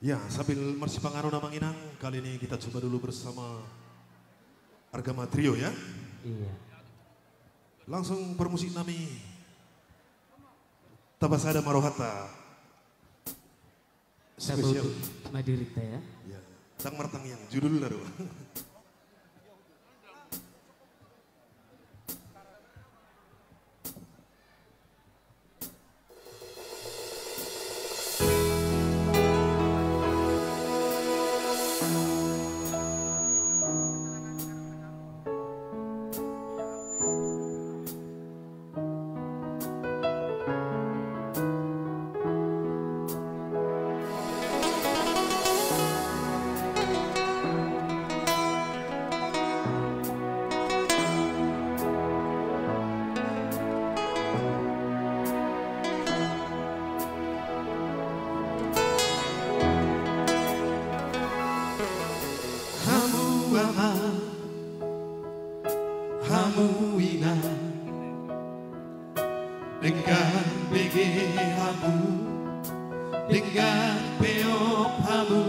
Ya, sambil Mersi Pangaruna Manginang, kali ini kita coba dulu bersama Argama Trio ya. Iya. Langsung permusik nami Tabasada Marohata. Spesial. Madirita ya. Ya, Tang Martang yang judul lalu. Dengan BG hamu, dengan peop hamu,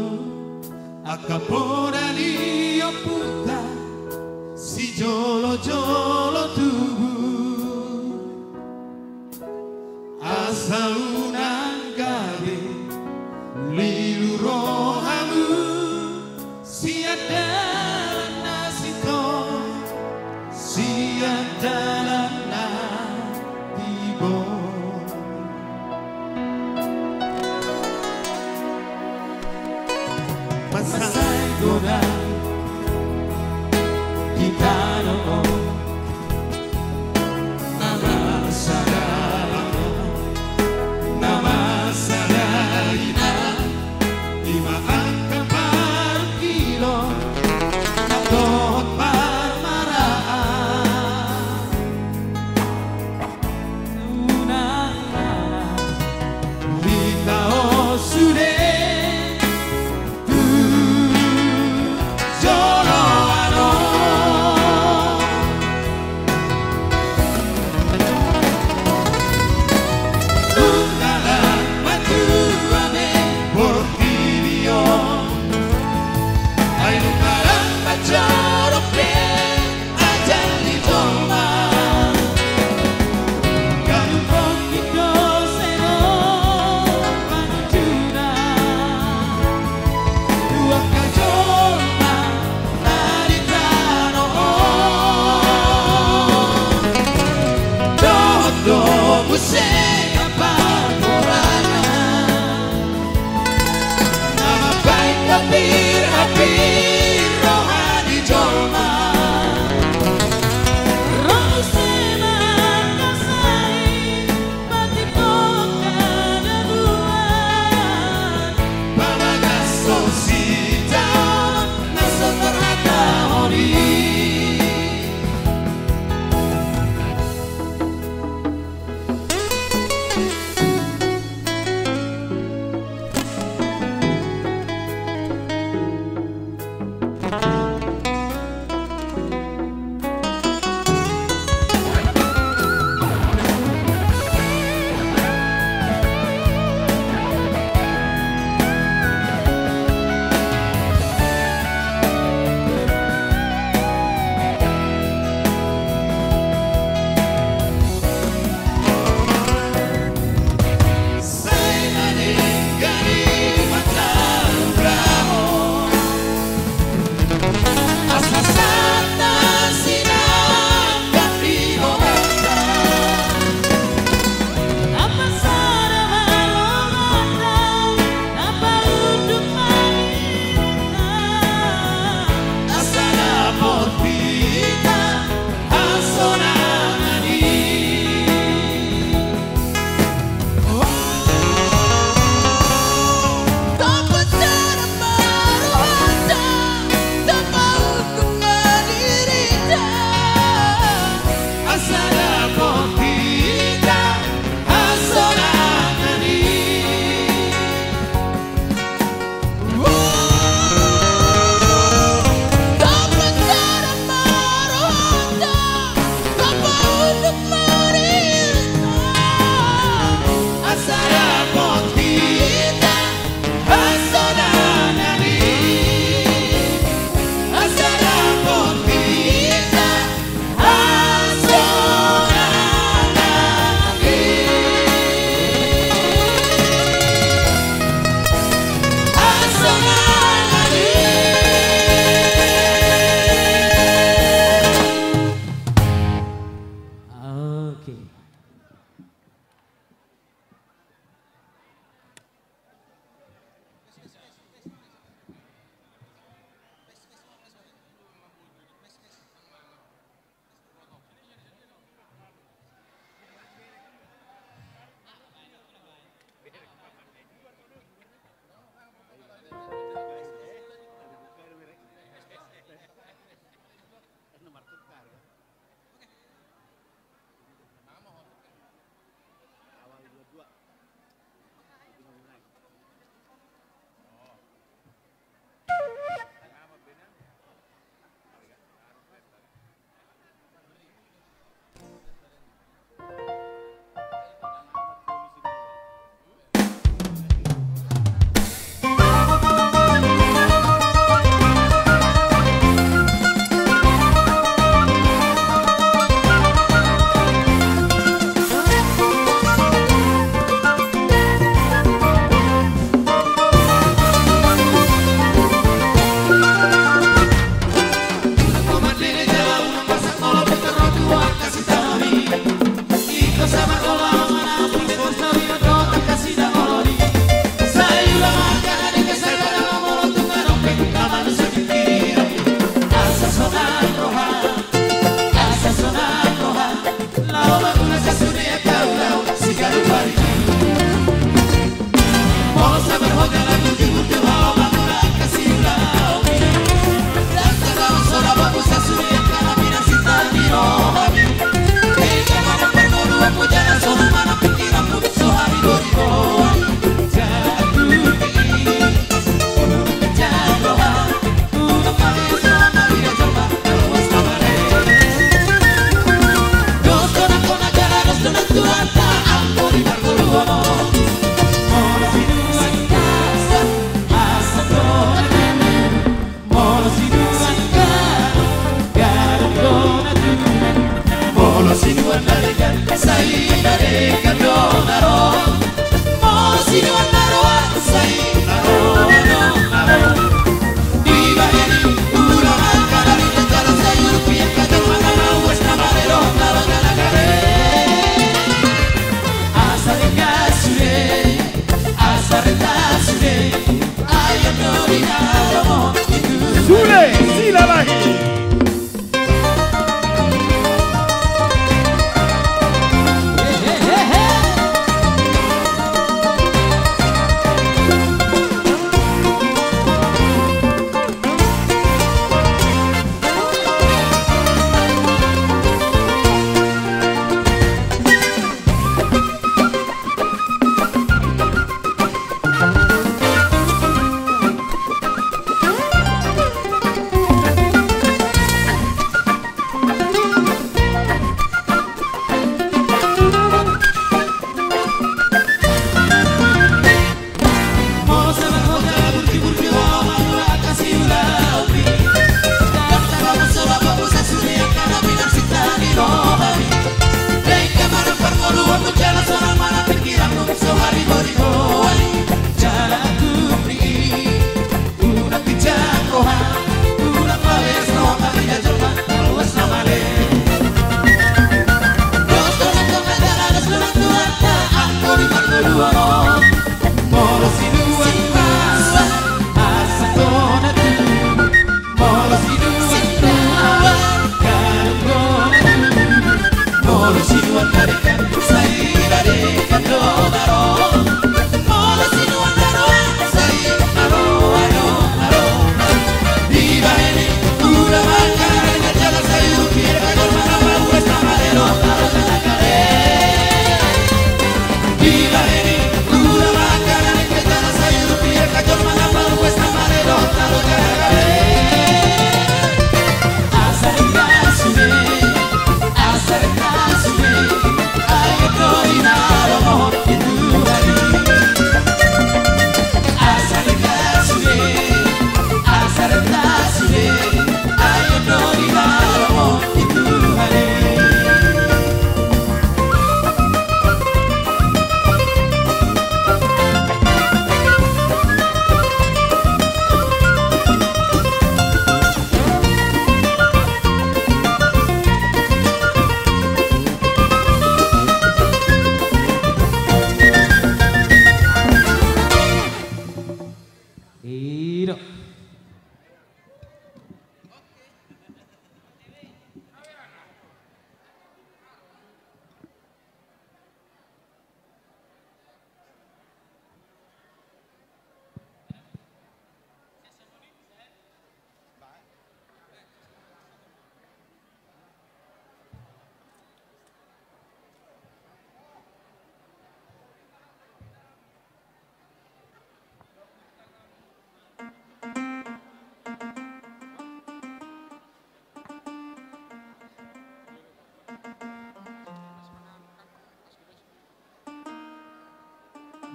akapora liyo puta, si jolo-jolo tubuh, asal unang gabe, lilu rohamu, si adalah nasito, si adalah Masai goda kita no nama sadayina lima angka par kilo natot par maraan unana litao sude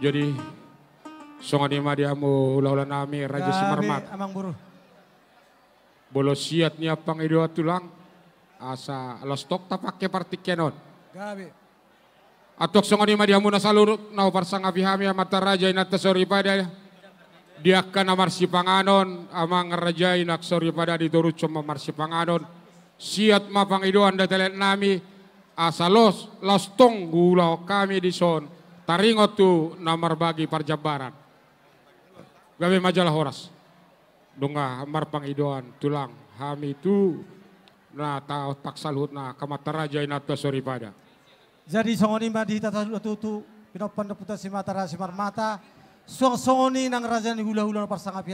Jadi songan ima diamu ulah-ulah nami Raja Simarmat. Amang Buru. Bolo siat niya pang idua tulang. Asa lostok tapake partikenon. Gabi. Atok songan ima diamu nasalurut na uparsang abihami amata raja inatasori pada. Dia kana marsi panganon amang raja inaksori pada diturut cuma marsi panganon. Siat mapang iduan datelet nami. Asa lostong gulau kami di son. Taringot tu namar bagi parjabaran. Gawe majalah horas. Dunga marpang idoan tulang hami tu na tao taksalut na kamata raja inato sori pada. Jadi songoni ma di tata tutu pinopan na puta si mata raja Simarmata. Songoni nang raja ni hula-hula parsang api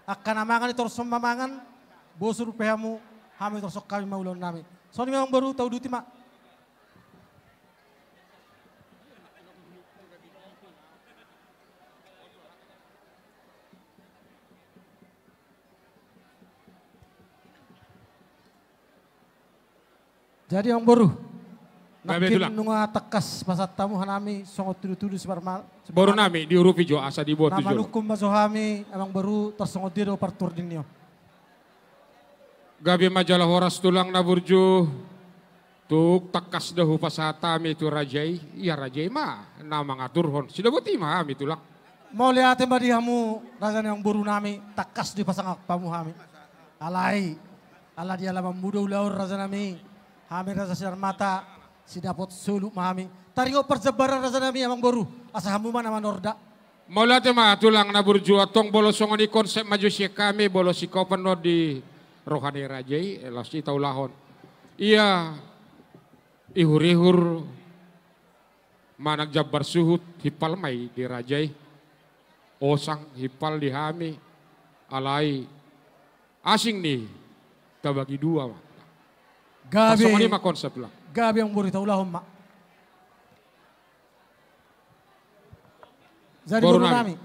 akan amangan itu terus mamangan bosur pehamu hami terus kami maulon nami. Songoni memang baru tahu duti mak. Jadi yang baru, nakin nunga tekas pasat tamu hanami songot tudu-tudu Simarmat. Baru nami diurupi jo asa dibuat nama tujuh. lukum masohami emang baru tersongot dia partur dinio. Gabi majalah horas tulang naburju tuk tekas dahu pasatami tu rajai. Iya rajai mah nama ngatur hon. Sudah buti mah kami tulang. Mau lihat mbak dihamu raja yang baru nami tekas di pasang pamu hami. Alai, ala dia lama muda ulaur raja nami. Kami rasa Simarmata si dapat suluk mahami. Taringo perjebaran rasa nami emang baru. Asa hamu mana manorda. Maulah tema tulang naburju atong bolo songoni konsep maju si kami bolo si kopen di rohani rajai elas itau lahon. Iya ihur-ihur manak jabar suhut hipal mai di rajai. Osang hipal di hami. Alai asing nih tabagi dua mah. Gabi, konsep lah. Gabi yang baru tahu lah mak. Jadi baru nami.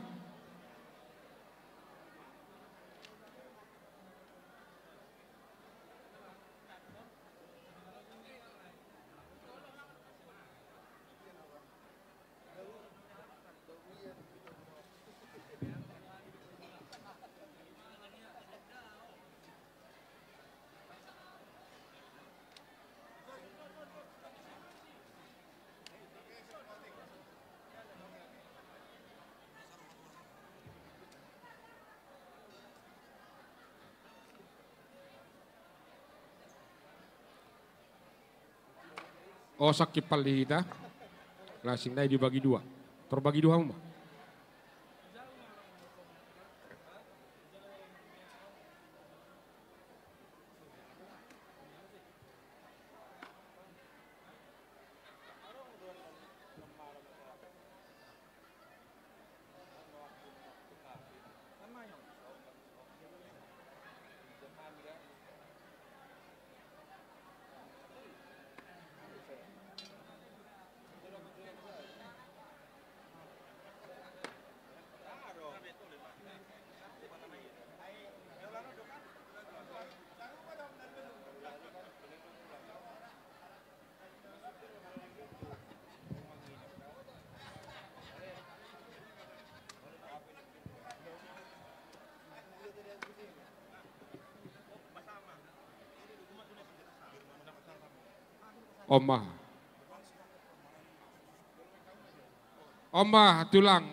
Oh sakit pali kita, lasing dai dibagi dua, terbagi dua mah. Omah tulang.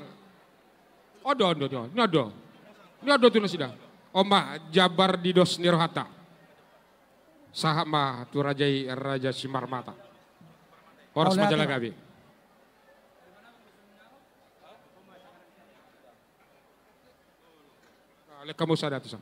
Ini ada tuh sidang. Omah Jabar di dos Nirhata. Sahama tu Raja Simarmata. Horas majalah gabi. Kamu sadar tuh.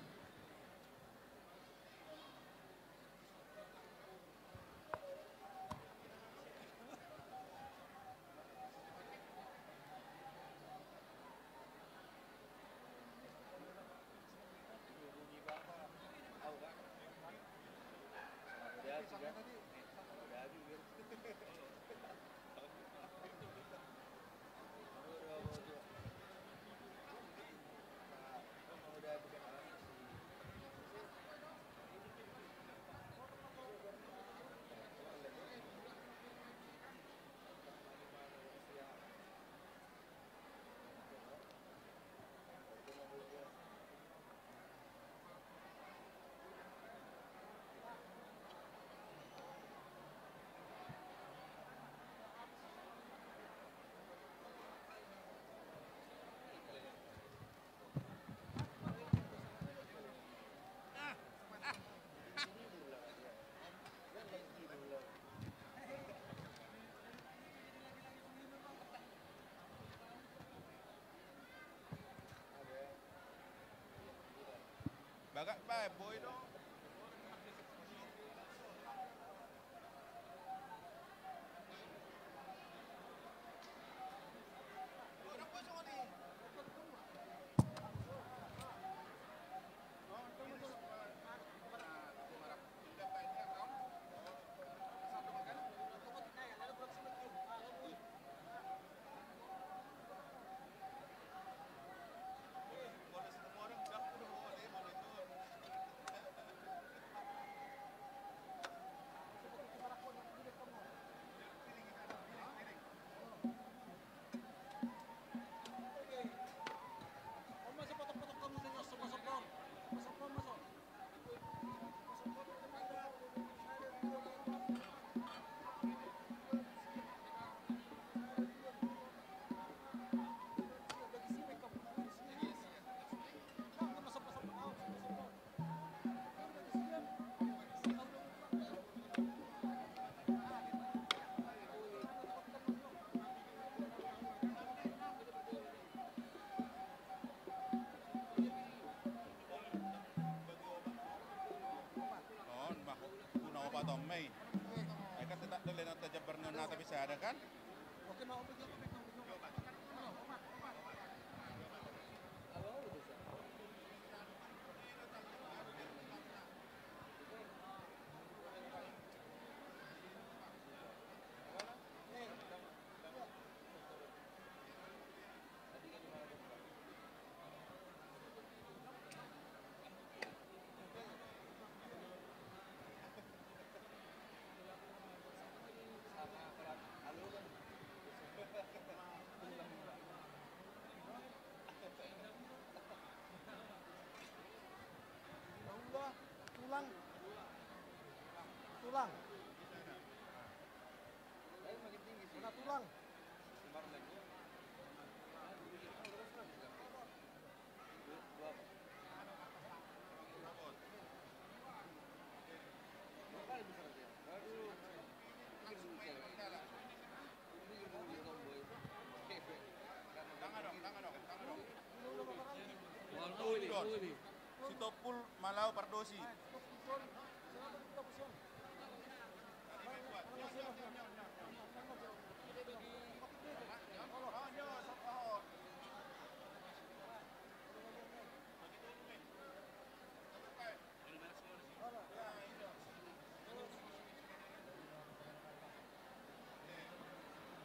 Tomei. Mereka tidak boleh nata Jabar Nona tapi saya ada kan? Oke, mau tulang. Mana tulang? Sitopul Malau Pardosi.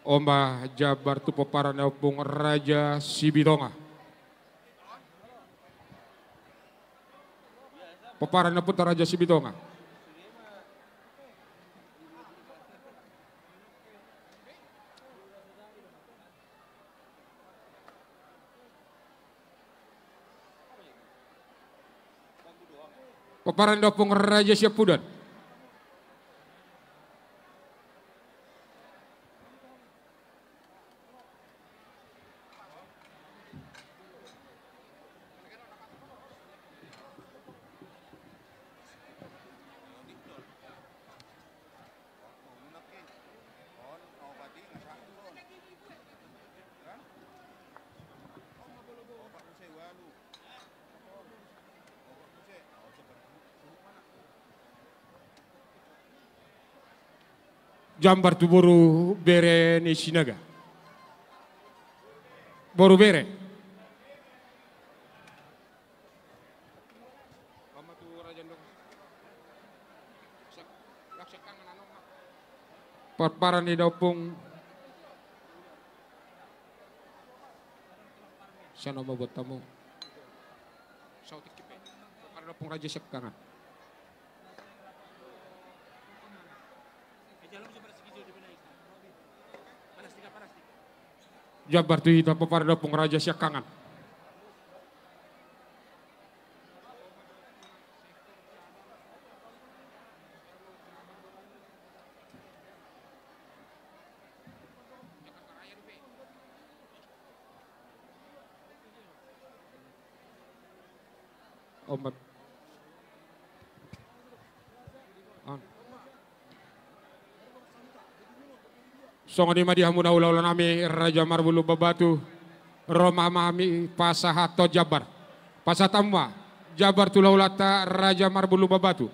Oma Jabar tu peparan Opung Raja Sibidonga. Peparan Putra Raja Sibidonga. Peparan Opung Raja Siapudan. Jambar tu boru bere ni sinaga. Boru bere. Parparan ni Opung. Sana mo buat tamu. Sautik kipe. Parparan Opung Raja Sekangan. Jabar tu hita peparda pengraja Siakangan. Omat. Songo di Madiah Muna Ula nami Raja Marbulu Babatu Roma Mami Pasahato Jabar Pasatamwa Jabar Tulaulata Raja Marbulu Babatu.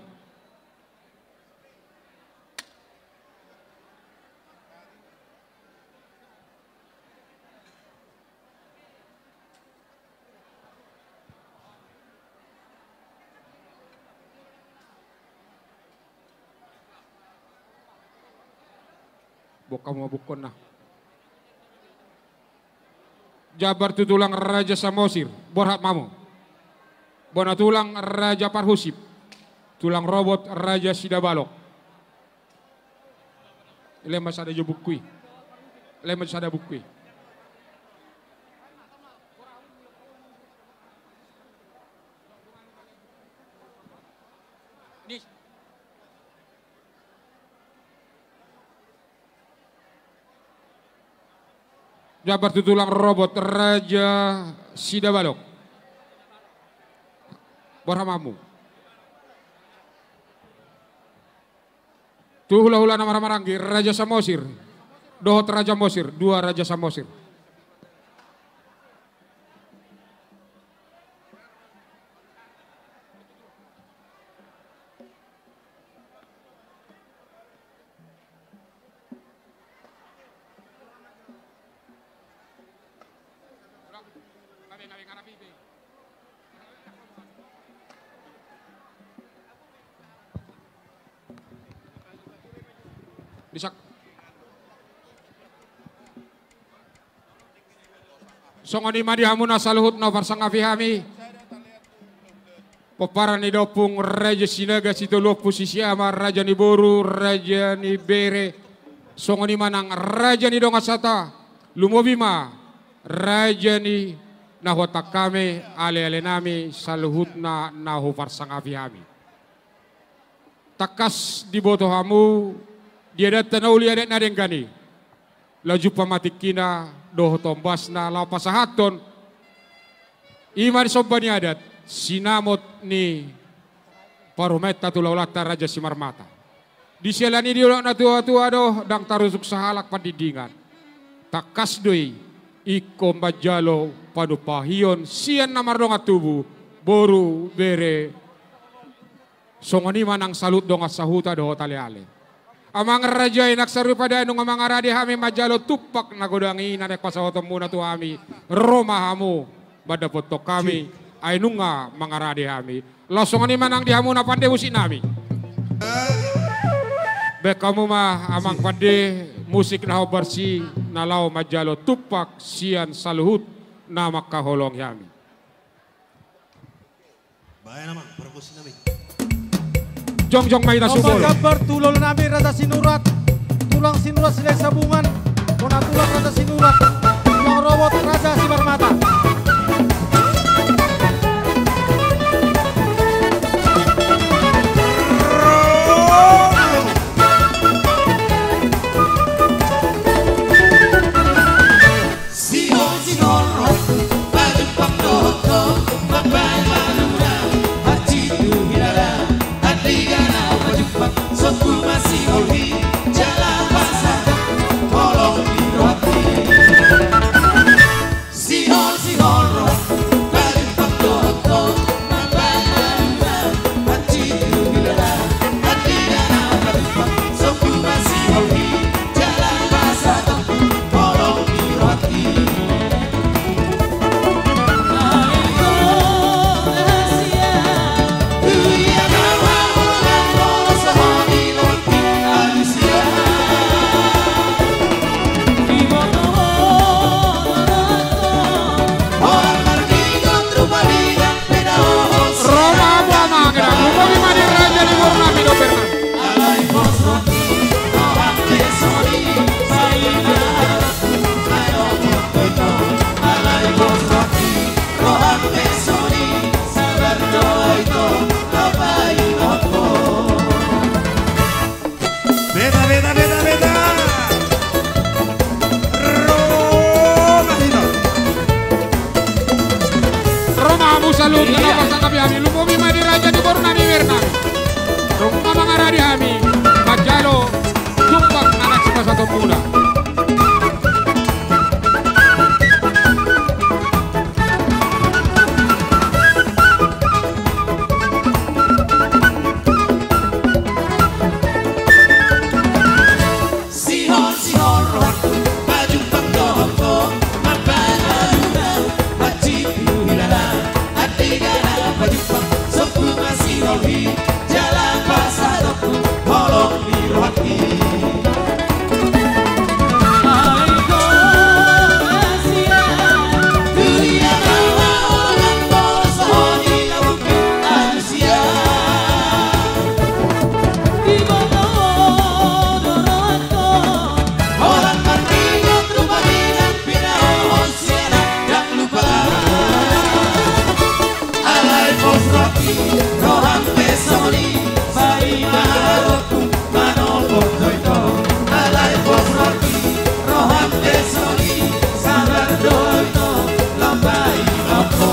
Kamu bukon na. Jabar Tutulang Raja Samosir, Borhat Mamu. Bona Tulang Raja Parhusip. Tulang Robot Raja Sidabalok. Lemas ada jo bukui. Lemas ada bukui. Jabar Tutulang Robot Raja Sidabalok. Borhamamu. Tuhula-hula nama Maranggi Raja Samosir. Dohot Raja Mosir, 2 Raja Samosir. Disak. Songoni madi hamuna saluhut no farsanga fihami. Peparan ni dopung Raja Sinaga Situluh posisi amar Raja ni Boru Raja ni Bere. Songoni manang Raja ni Dongasata Lumobima Raja ni nahotakame ale-ale nami saluhutna nahu farsanga fihami. Takas di boto hamu dia datang uli adet nadengkani. Laju pamatik kina doh tombas na lapa sahaton. Iman sobbani adat sinamot ni parumeta tulaulata Raja Simarmata. Di selani diulok na tua-tua doh dang tarusuk sahalak pandidingan. Takas doi iko majalo padu pahion sian namar donga tubuh boru bere songoni manang salut donga sahuta doh tale-ale. Amang raja inak seru pada nung amang aradi hami majalo tupak nagodangi nanek pasawoto muna tu hami Roma hamu bada foto kami ainunga mangaradi hami langsung ani manang di hamu na pande musik nami. Bek kamu mah amang pande musik naho bersih nalau majalo tupak sian saluhut nama kaholong yami. Baik namang perkusi nami. Jong maina subol. Jabar tulol nami Raja Sinurat. Tulang Sinurat silai sabungan. Bona tulang Raja Sinurat. Tulang Robot Raja Simarmata. Salut kenapa sangka kami lumomi madi Raja di Boru nami Wirnami. Rumah mangaradi kami majalo tumpang anak satu muda. roham pesoni bai maroku manopo toito alai posroti roham pesoni sabar doito lambai nopo.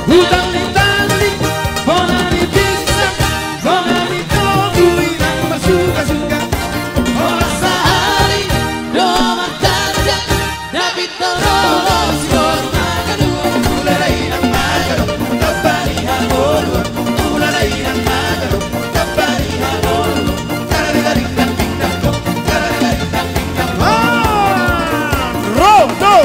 Utang-utang, bola di pizza, bola di tofu, irang bersuka-suka. Bola sehari, dua matanya, David terus korma kedua. Ulala irang magaro, tapari habolu. Ulala irang magaro, tapari habolu. Karagaring pinggang ko, karagaring pinggang ko. Rodo!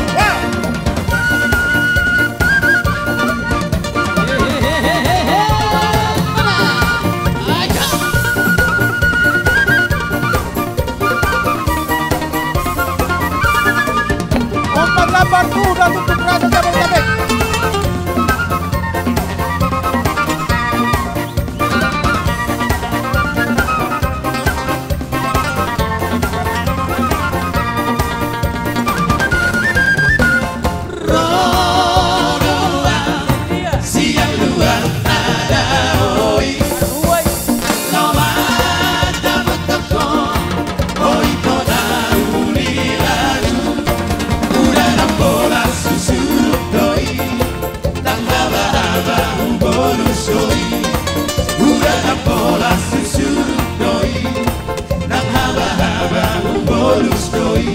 Ompat lambar kuda untuk Raja Jabodetabek. Siang dua ada oi, lama dapat tepung, oi kona uli lalu, udah bola susu doi, tak haba-haba bonus doi, udah bola susu doi, tak haba-haba bonus doi.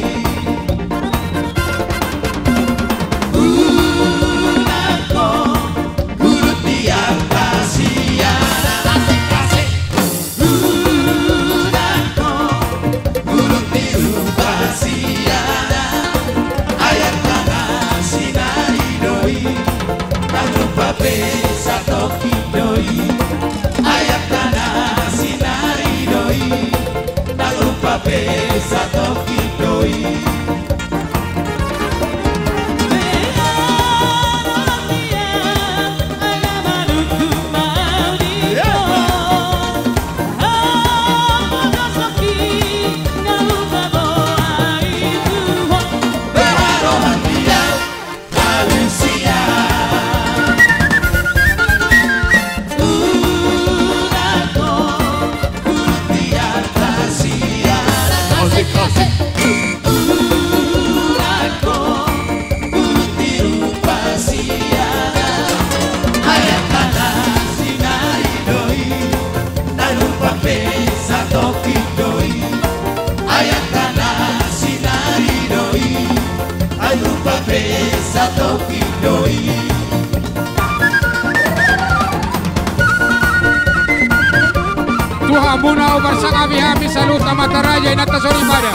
Tuhan bunau bersama kami saluta Mataraja inata soribada.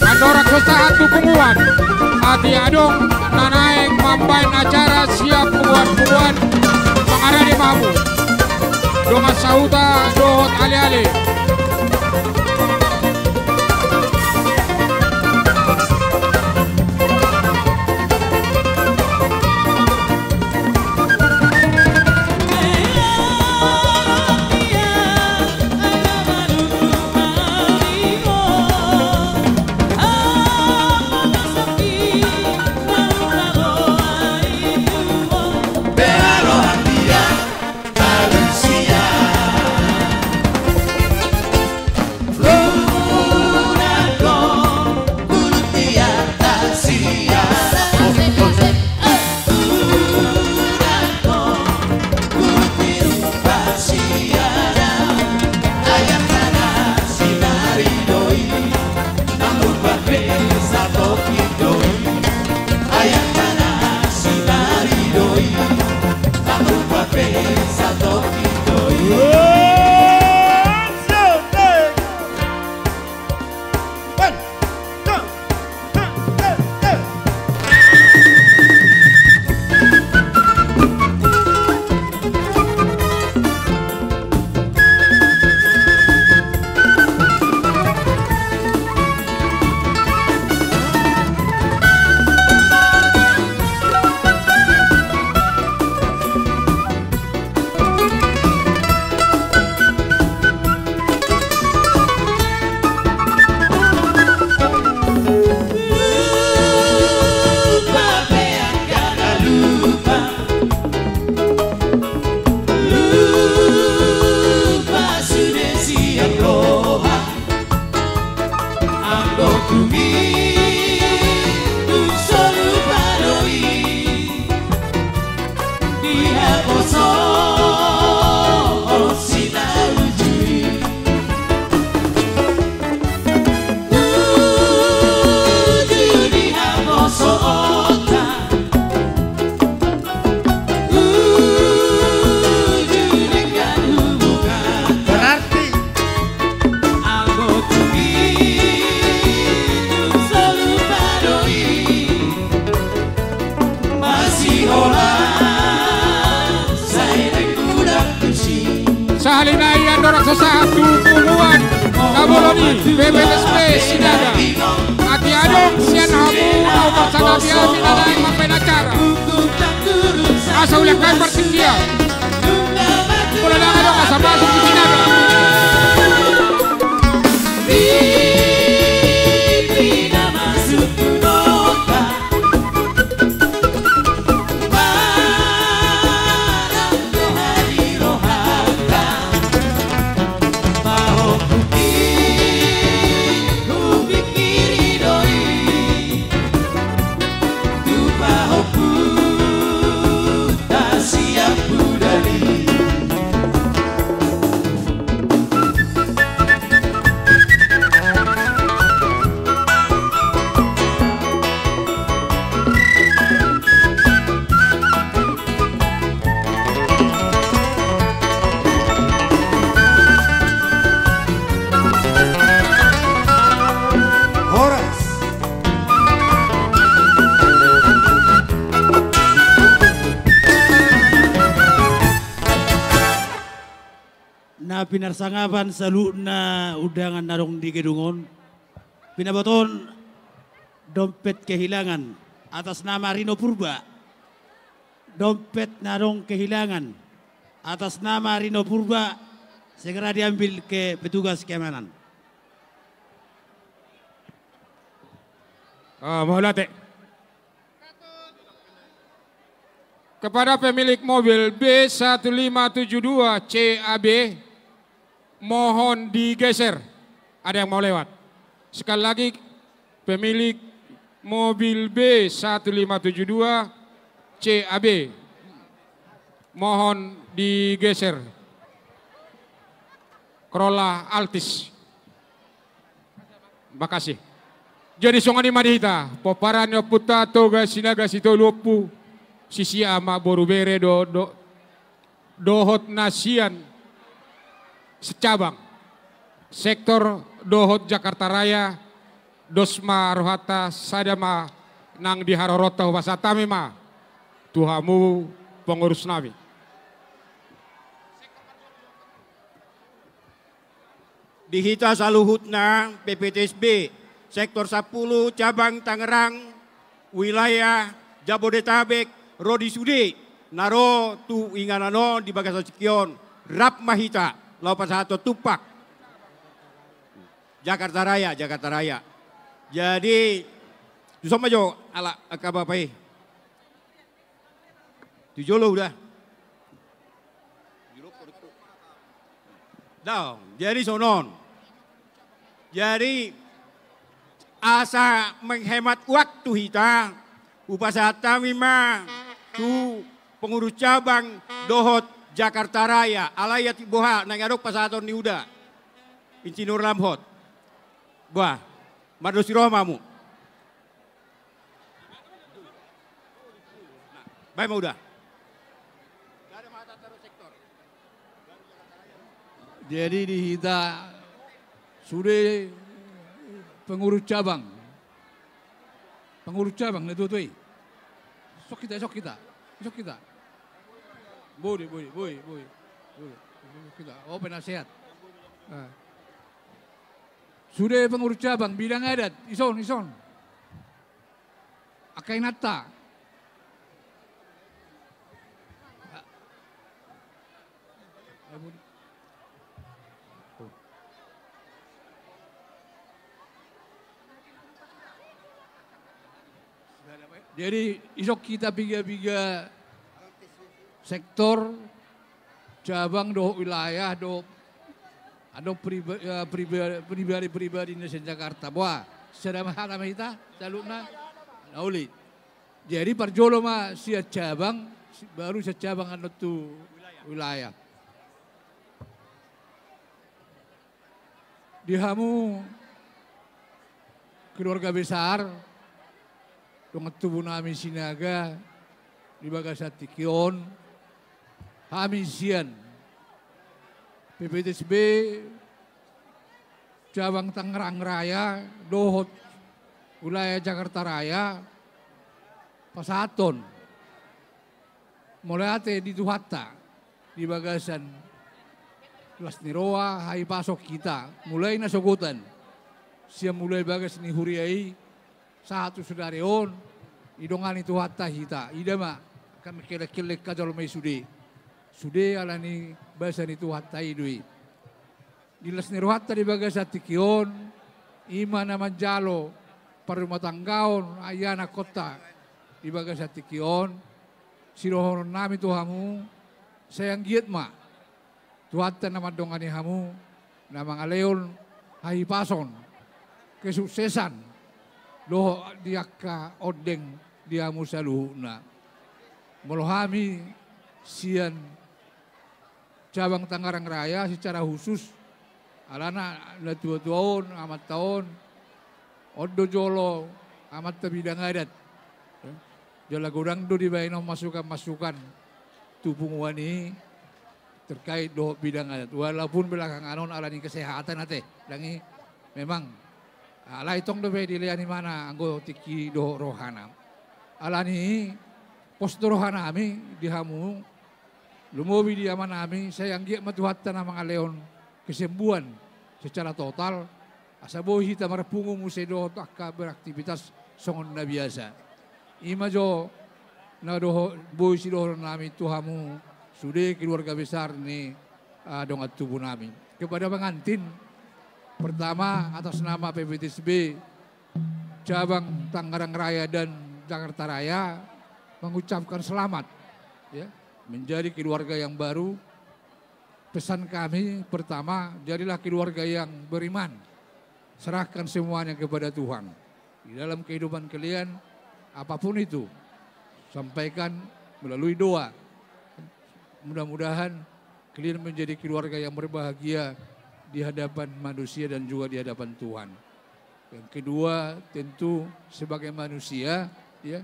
Andorak sesaat dukungan. Hati adong nanaeng mampain acara siap punguan-punguan mengarani mamu. Donga sauta dohot ale-ale. satu pumuan Naboloni BBSP Sinaga Ati Adong Sian Hamu Nau Paksana Pia Minalai Mampenacara Asa uliak kai persindia Mula lang adong asa masuk di Sinaga Pinarsangapan saluna udangan narong di gedungon. Pinaboton dompet kehilangan atas nama Rino Purba. Dompet narong kehilangan atas nama Rino Purba segera diambil ke petugas keamanan. Maulate. Kepada pemilik mobil B1572 CAB mohon digeser. Ada yang mau lewat. Sekali lagi pemilik mobil B1572 CAB mohon digeser. Corolla Altis. Makasih. Jadi songani madihita poparanyo puta toga sinaga sito lupu sisi ama borubere dohot nasian secabang sektor dohot Jakarta Raya dosma rohata sadama nang diharorota wasatami ma tuhamu pengurus nabi. Dihita saluhutna PPTSB sektor 10 cabang Tangerang wilayah Jabodetabek Rodi Sude naro tu inganano di bagasa Cikion Rap Mahita Laupan Satu Tupak Jakarta Raya. Jadi sama jo ala kabapai tujolo udah dah jadi sonon jadi asa menghemat waktu kita upasata mima tu pengurus cabang dohot Jakarta Raya, alayat boha nangarok pasaton ni uda. Insinur lamhot. Buah, madosi rohmamu. Baik mau udah. Jadi dihita sudah pengurus cabang. Pengurus cabang itu tuh. Sok kita. Boleh. Kita. Oh penasehat. Sudah pengurus cabang bidang adat. Ison. Akai nata. Jadi isok kita biga sektor cabang do wilayah do ada pribadi di Jakarta. Wah, sedang hal kita caluna nauli. Jadi parjolo mah sia cabang baru secabang anu tu wilayah. Dihamu keluarga besar dong tubuh nami sinaga di bagasati kion hamisian PPTSB cabang Tangerang Raya dohot wilayah Jakarta Raya pasaton mulai ate di Tuhata di bagasan Las niroa hai pasok kita. Mulai na sogotan. Siya mulai bagas ni huriai. Satu sudareon. Idongan itu hatta hita. Ida ma. Kami kira-kira kajal may sude. Sude ala ni bahasa ni tu hatta idui. Di las niroa hatta di bagas at tikion. Ima naman jalo. Parumatanggaon. Ayana kota. Di bagas at tikion. Sirohon namin tuhamu. Sayang giat ma. Tuhatta nama dongani hamu, nama aleon hai pason, kesuksesan, loh diaka odeng diamu saluhuna. Melohami sian cabang Tangerang Raya secara khusus, alana na tua-tuaon amat tahun, odo jolo amat tabidang adat. Jala godang do dibayang masukan-masukan tupung wani terkait doh bidang adat. Walaupun belakang anon alani kesehatan ate, dangi memang alai tong dobe diliani mana anggo tiki doh rohana. Alani pos rohana ami dihamu lumobi di aman ami sayang giat matuhatta na mga leon kesembuhan secara total asabo hita marpungu musedo takka beraktivitas songon na biasa. Ima jo na doh boy si doh nami tuhamu sudah keluarga besar ni dongat tubuh nami. Kepada pengantin, pertama atas nama PPTSB cabang Tangerang Raya dan Jakarta Raya mengucapkan selamat ya, menjadi keluarga yang baru. Pesan kami pertama, jadilah keluarga yang beriman. Serahkan semuanya kepada Tuhan. Di dalam kehidupan kalian apapun itu, sampaikan melalui doa. Mudah-mudahan kalian menjadi keluarga yang berbahagia di hadapan manusia dan juga di hadapan Tuhan. Yang kedua tentu sebagai manusia ya,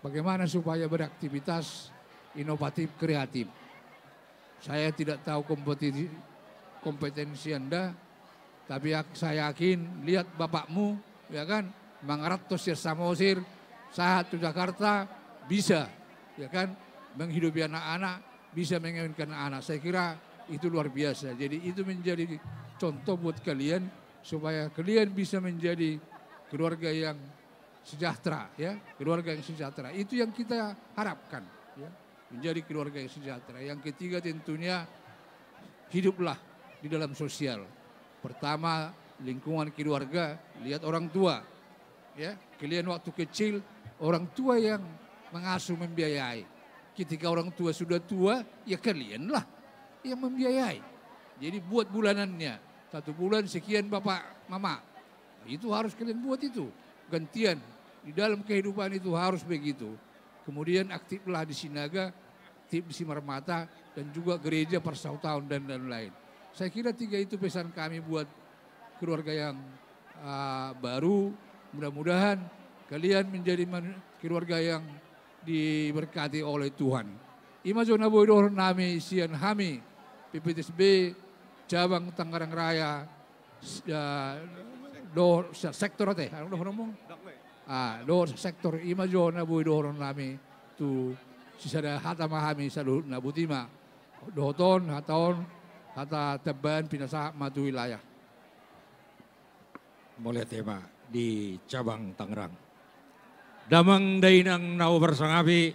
bagaimana supaya beraktivitas inovatif kreatif. Saya tidak tahu kompetensi Anda, tapi saya yakin lihat bapakmu ya kan, mangaratos ya samosir saat ke Jakarta bisa ya kan menghidupi anak-anak, bisa mengawinkan anak. Saya kira itu luar biasa. Jadi itu menjadi contoh buat kalian supaya kalian bisa menjadi keluarga yang sejahtera ya, keluarga yang sejahtera. Itu yang kita harapkan ya, menjadi keluarga yang sejahtera. Yang ketiga tentunya hiduplah di dalam sosial. Pertama lingkungan keluarga, lihat orang tua ya. Kalian waktu kecil orang tua yang mengasuh membiayai. Ketika orang tua sudah tua, ya kalianlah yang membiayai. Jadi buat bulanannya, 1 bulan sekian bapak, mama. Itu harus kalian buat itu. Gantian, di dalam kehidupan itu harus begitu. Kemudian aktiflah di Sinaga, aktif di Simarmata, dan juga gereja Persautaan dan lain-lain. Saya kira 3 itu pesan kami buat keluarga yang baru. Mudah-mudahan kalian menjadi keluarga yang diberkati oleh Tuhan. Ima zona bodoh nami sian hami PPTSB cabang Tangerang Raya do sektor ate do ngomong do sektor ima zona bodoh nami tu sisada hata mahami salut nabutima doton haton hata teban pinasa matu wilayah. Mulai tema di cabang Tangerang. Damang dainang nau bersangabi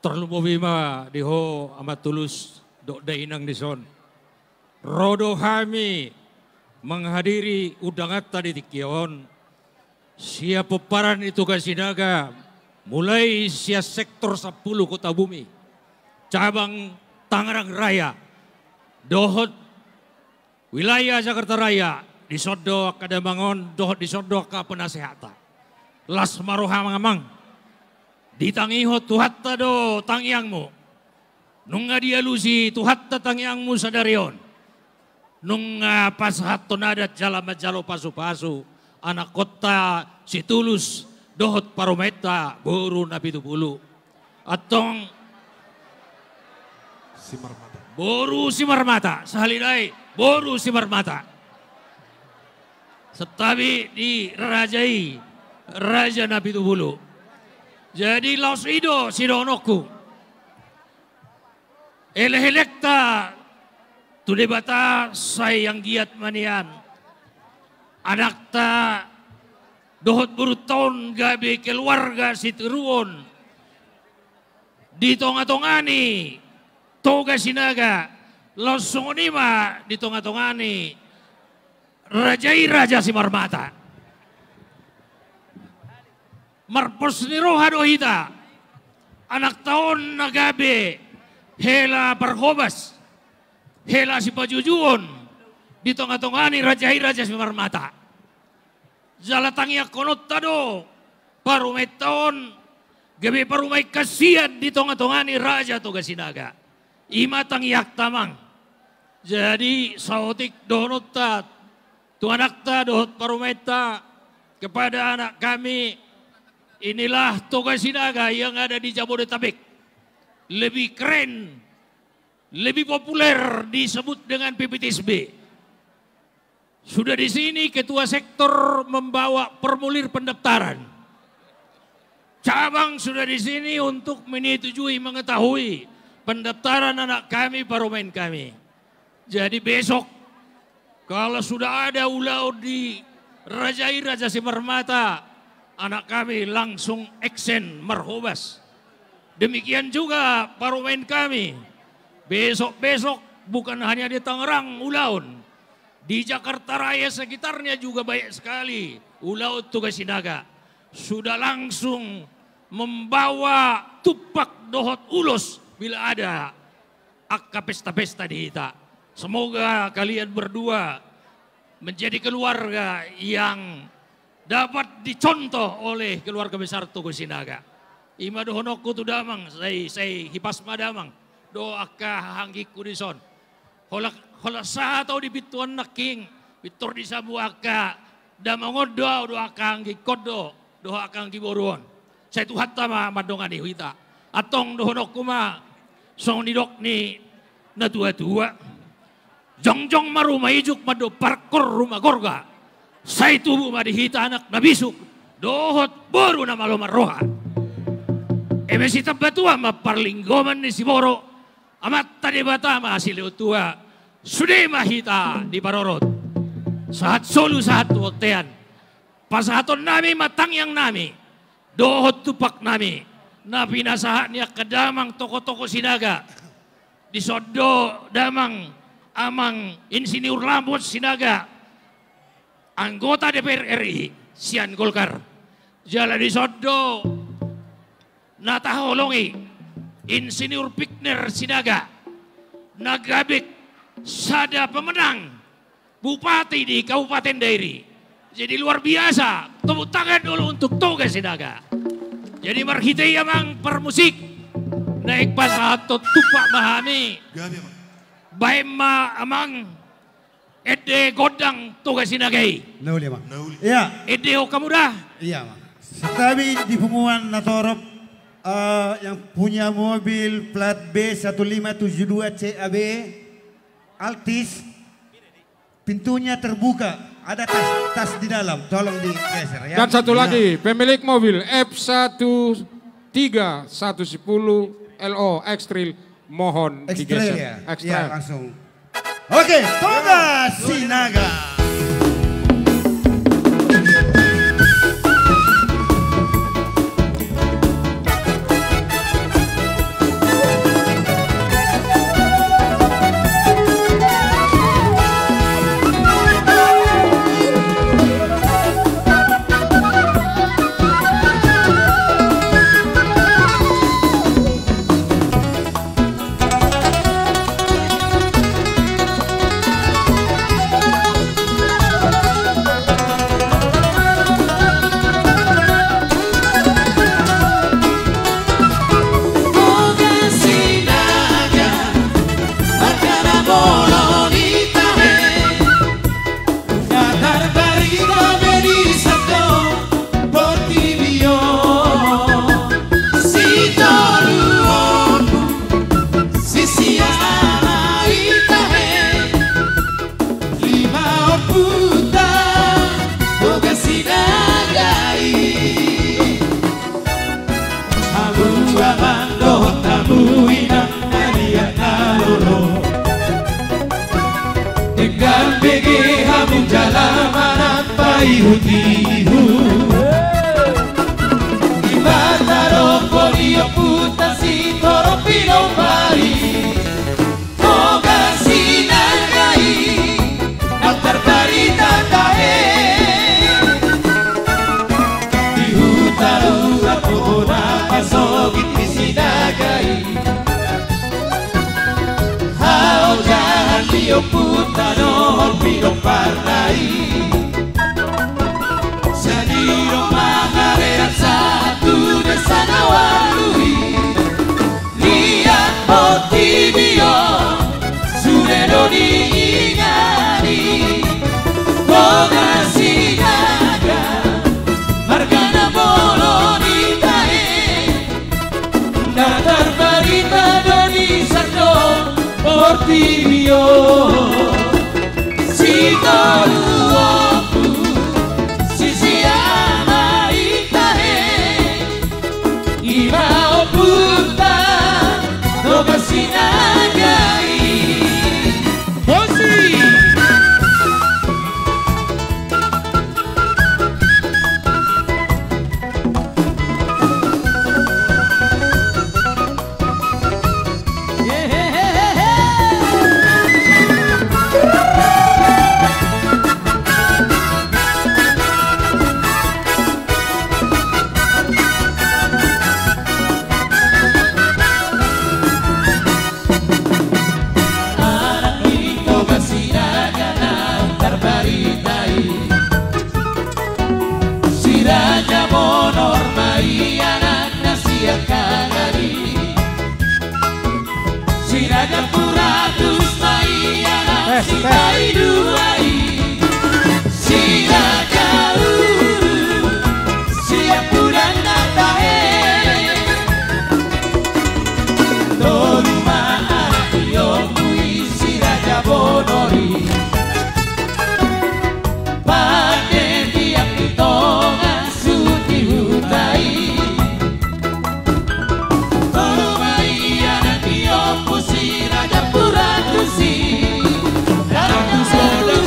terlumubima diho amat tulus dok dainang dison. Rodo kami menghadiri udangat tadi tikion. Siap peparan itu ke Sinaga mulai sia sektor 10 kota bumi. Cabang Tangerang Raya. Dohot wilayah Jakarta Raya. Disodok ke Damangon, dohot disodok ke penasehatan. Las maroha mangamang ditangiho tuhatta do tangiangmu nunga dia lusi tuhatta tangiangmu sadarion nunga pashat tonadat jalama jalo pasu-pasu anak kota situlus dohot parometa boru nabi tupulu atong Simarmata. Boru Simarmata sahalidai boru Simarmata setabi dirajai Raja Nabi Tubulu. Jadi Laos Ido Sidonoku. Elehekta Tude bata sayang giat manian. Anak ta dohot beruton gabe keluarga situruon. Di tonga-tongani toga sinaga langsung nima di tonga-tongani rajai raja si marmata. Marpos ni roha dohita anak taon nagabe hela perhobas. Hela si pajujuon di tongah-tongani rajai raja si marmata. Jalatangia konot tado parumay taon gabi parumay kasian di tongah-tongani raja toga sinaga. Imatang yak tamang. Jadi sautik donot ta tu anak ta dohot parumay ta kepada anak kami. Inilah toga sinaga yang ada di Jabodetabek. Lebih keren, lebih populer disebut dengan PPTSB. Sudah di sini ketua sektor membawa formulir pendaftaran. Cabang sudah di sini untuk menyetujui mengetahui pendaftaran anak kami, paromen kami. Jadi besok kalau sudah ada ulau di Rajai Raja Simarmata, anak kami langsung eksen marhobas. Demikian juga paromen kami. Besok-besok bukan hanya di Tangerang ulaun. Di Jakarta Raya sekitarnya juga banyak sekali ulaun tugas sinaga. Sudah langsung membawa tupak dohot ulos bila ada akka pesta-pesta di Hita. Semoga kalian berdua menjadi keluarga yang dapat dicontoh oleh keluarga besar Tugas Sinaga. Ima dohonokku tu damang, saya hipas madamang. Do akka hanggik kudison. Hola sa tau di bituan naking, bitur di sabu akka damangodo do akka hanggik kodo, do akka hanggik boruon. Saya tuhat tama madongani huita. Atong dohonokku ma song didok ni na tua-tua. Jongjong marumah ijuk mado parkor rumah gorga. Saya tubuh madihita anak nabisuk. Dohot baru nama lo maroha. Emesi tabatua ma parlinggoman ni si Boro. Amat tadi bata ma hasil tua. Sudah mahita di Parorot. Saat solu saat tuotean. Pasahaton nami matang yang nami. Dohot tupak nami. Na pinasahan niya kadamang toko-toko sinaga. Di sodo damang amang insinyur Lambot Sinaga. Anggota DPR RI, Sian Golkar. Jala di sodo nataholongi insinyur Pikner Sinaga. Nagabik sada pemenang bupati di Kabupaten Dairi. Jadi luar biasa. Tepuk tangan dulu untuk Toga Sinaga. Jadi marhitay amang permusik. Naik pasato tupak mahami. Baima amang ede godang Toga Sinagay. Nauli mak. Iya. Ede o kamuda. Iya mak. Setabi di pengumuman Natorop yang punya mobil plat B1572 CAB Altis, pintunya terbuka. Ada tas di dalam, tolong digeser ya. Dan satu lagi, pemilik mobil F1310 LO X-Trail mohon digeser. Ya? Ya, langsung. Oke, Toga Sinaga. ihu-ihu Di Mataro Polio puta si toro pinompari Moga sinagai Antar barita tahe Di hutaru rapona pasogit pisinagai Hao jahan Dio puta nohon pinomparnai Saniro magarean satu desa nawalui Lihat Otivio Sureno diingani Boga sinaga Margana bolo ditae Datar barita doni sardo Otivio Si toluoku Sisi ama itae Ima opunta Doga sinagai Mosi Raja Pura Tusi, Ratu Sodo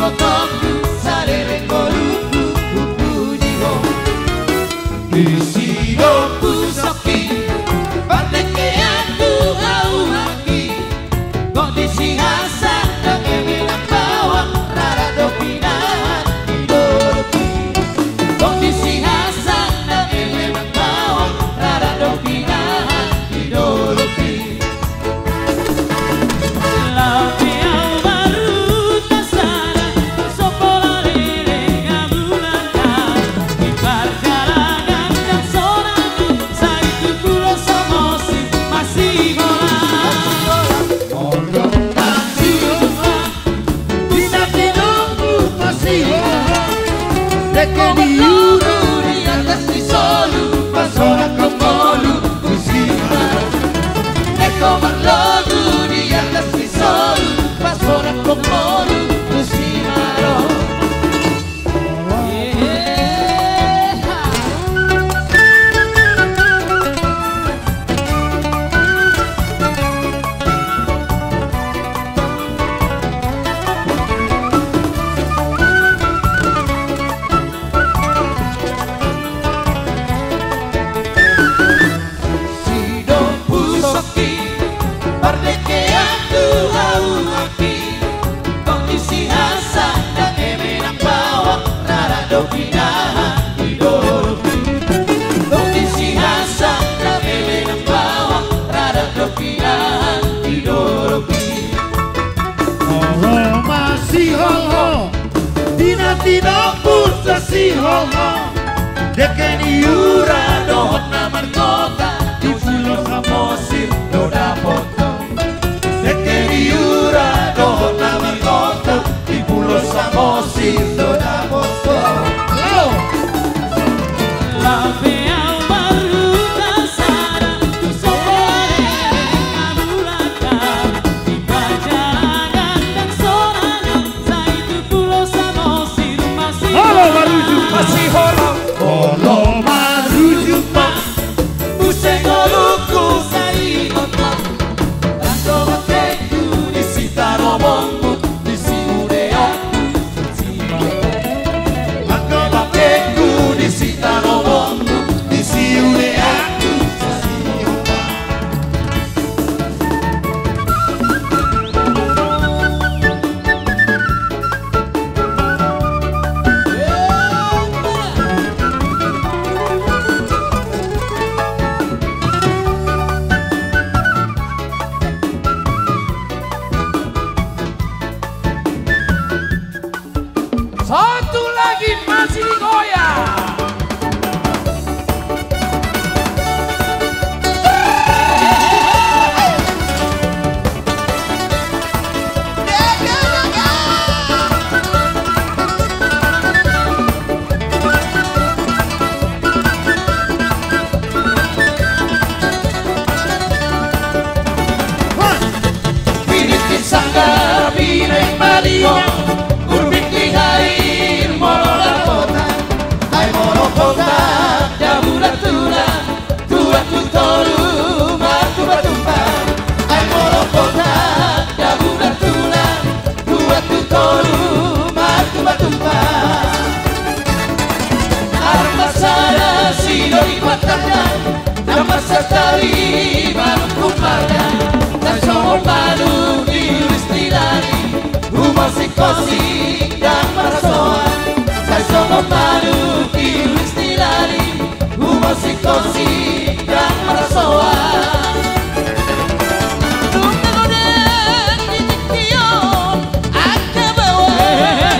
kotoku sarere koruku upujigo Isigo pusoki Pandeke aku auaki Kondisi hasa Ngemelan bawang Rara dopinahan Hidoroki Kondisi hasa Ngemelan bawang Rara dopinahan Hidoroki Tino pulsa si homo Deke ni ura dohot na markota Di pulo samosir do dapoto Deke ni ura dohot na markota Di pulo samosir do dapoto Masih holo holo maruju pa Musengoluku sai oto Tanto bateku di sitaro mongu Di siureoku Tanto bateku di sitaro mongu Di siureoku Satu lagi masih goyang. Piniti sanggar bineng malio Nama sekali baru kumarga Dan somong baru diulistilari Umosikosi dan marasoan Dan somong baru diulistilari Umosikosi dan marasoan Tuntegoden titik-tiong Aka bawa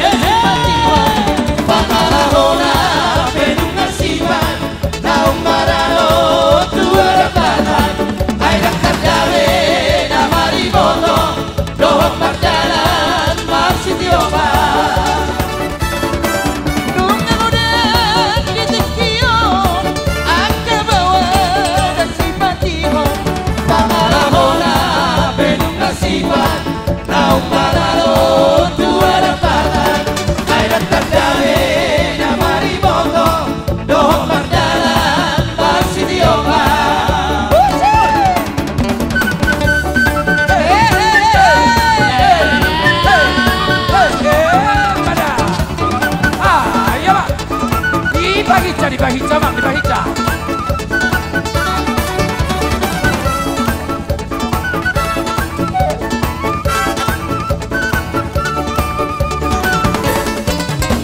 simpatiwan Pamalahona penungan siwan Naung marano tuara bahan Hai daktar gawe nama riboto Dohok marjalan marsitioba bahija, di bahija, Mang, di bahija.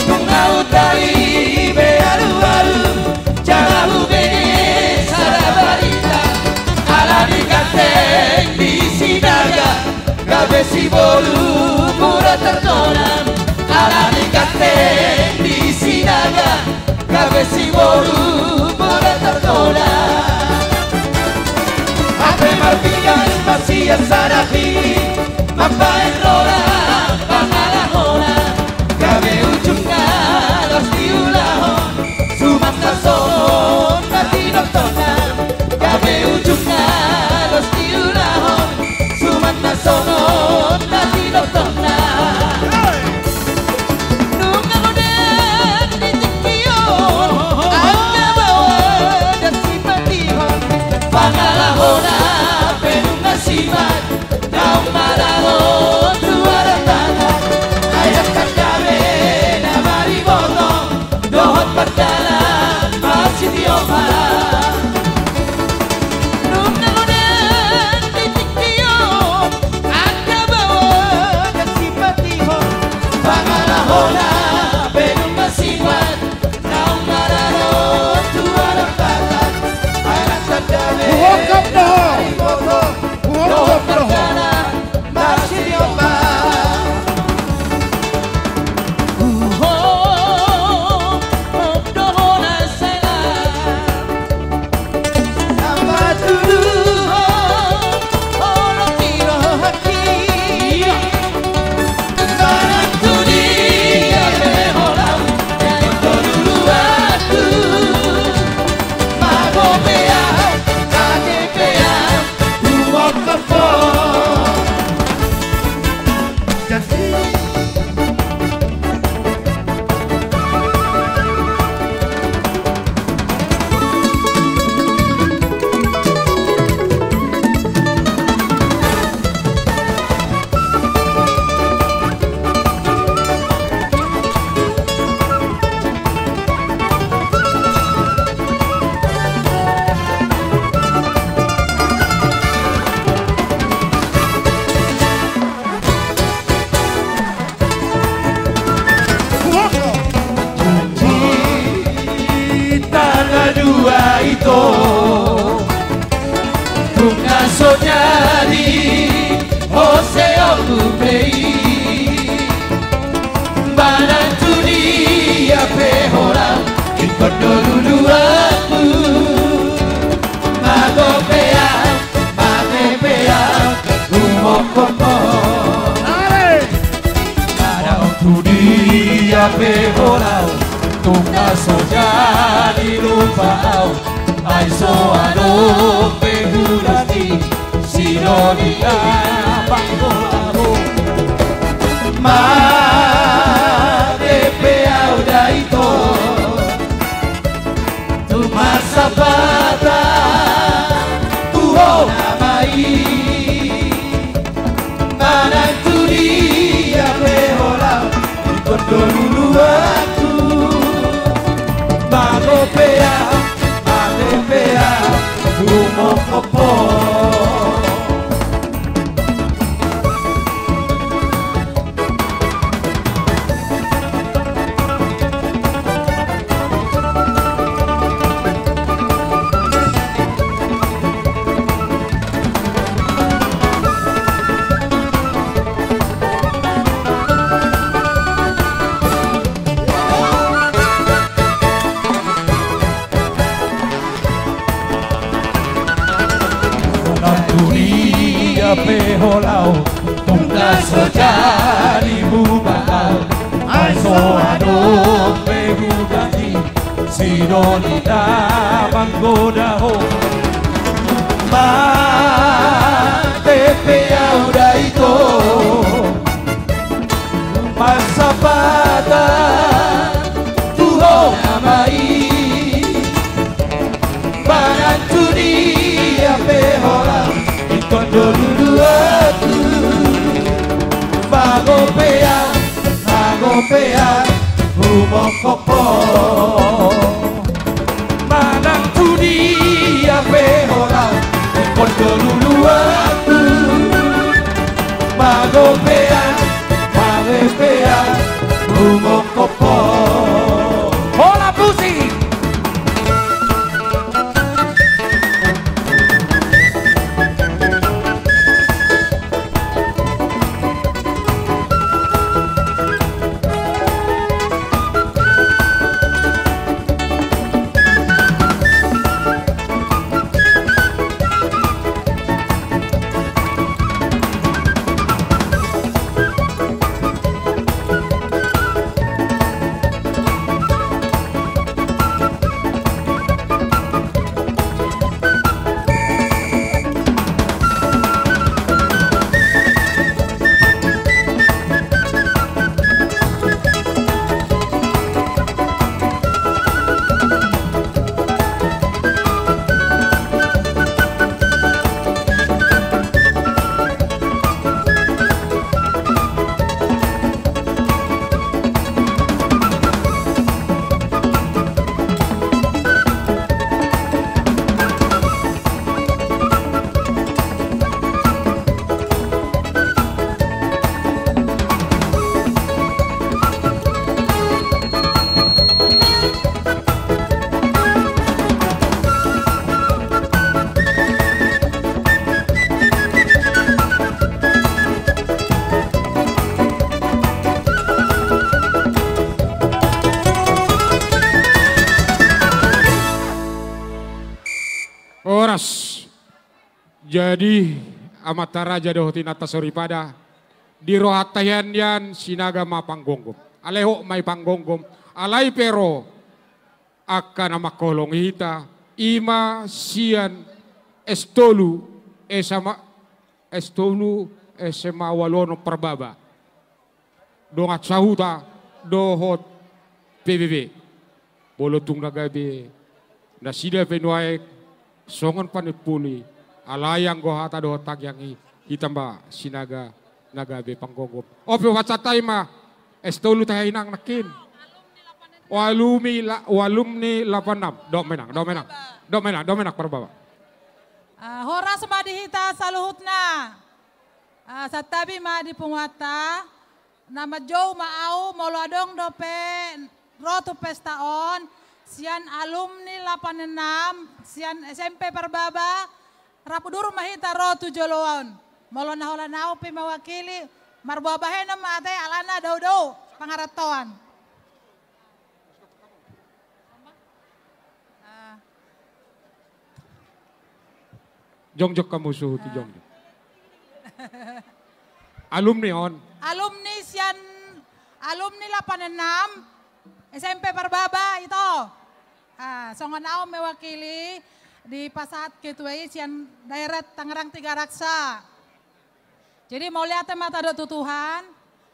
Bunga utari bearu-aru, jalan bene sarabarita, ala di ganteng di sinaga, gabe si bolu pura tertonam, ala di ganteng di sinaga, gabe si bolu pura tertonam. Ape marpigan masih sarahi, mampain rora pangalahona, gabe ujungnya los diulahon, sumata son mati noktonan, gabe ujungnya los diulahon, sumata son mati noktonan. Nunga loden di tikion, anda bawa dan simpatihon, pangalahona penunga simat, naung marahon tuara tanah, ayat kandabe na maribotong, dohot perdalan masih dioma. Nunga loden di tikion, anda bawa dan simpatihon, pangalahona penunga simat, naung marahon tuara tanah, ayat kandabe na maribotong, dohot perdalan masih dioma. Magopea, humo kopo. Oras. Jadi amata raja dohotin atas pada di rohatayan yan sinaga mapanggongom. Aleho may panggongom. Alay pero akan makolong hita ima sian estolu esema walono perbaba. Dongat sahuta dohot PBB. Bolotung nagabe nasida penuaek songon panipuli. Alayang gohata dohot tagyang hitamba sinaga nagabe panggogom. Ope wacatai ma estolu tayo inang nakin. Walumni 86. Domenak perbaba. Horas madihita saluhutna. Satabi madi pungwata. Nama Joe Maau Moloadong dope rotu pestaon. Sian alumni 86. Sian SMP Perbaba. Rapudur mahita rotu joloan. Molo naholanau pi mawakili. Marbuabahe nama ate alana daudau pangaratoan. Jongjok kamu suhu ti jongjok. Alumni on. Alumni sian alumni 86 SMP Perbaba itu. Songon au mewakili di Pasat Ketuai sian daerah Tangerang Tiga Raksa. Jadi mau lihat mata do tutuhan,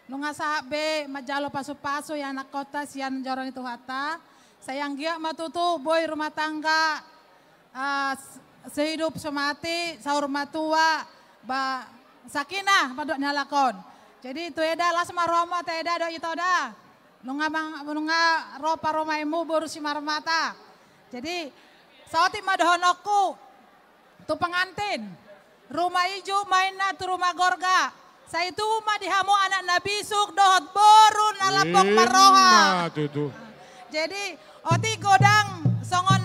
nunga sahabe majalo pasu-pasu ya anak kota sian joron itu hata. Sayang gia matutu boy rumah tangga sehidup semati sahur matua ba sakinah padok nyalakon. Jadi itu eda las maroma te eda do itu da. Nunga ropa romaimu baru si marmata. Jadi sawati madohonoku tu pengantin. Rumah ijo mainna tu rumah gorga. Saya itu mah dihamu anak Nabi suk dohot boru nalapok maroha. Jadi oti godang songon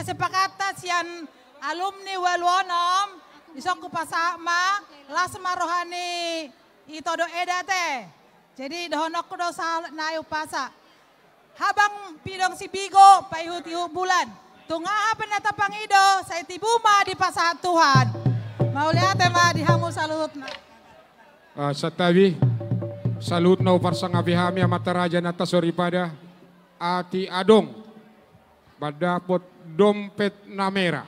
sepakata sian alumni waluonom isong kupasama las marohani itu do eda teh. Jadi dohonok do nayu pasa. Habang pidong si Bigo paihu-tihu bulan. Tungaha penatapang ido saya tibuma di pasah Tuhan. Mau lihat ma dihamu salut. Satabi salut na uparsang abihami amata raja nata soripada ati adong badapot dompet namera.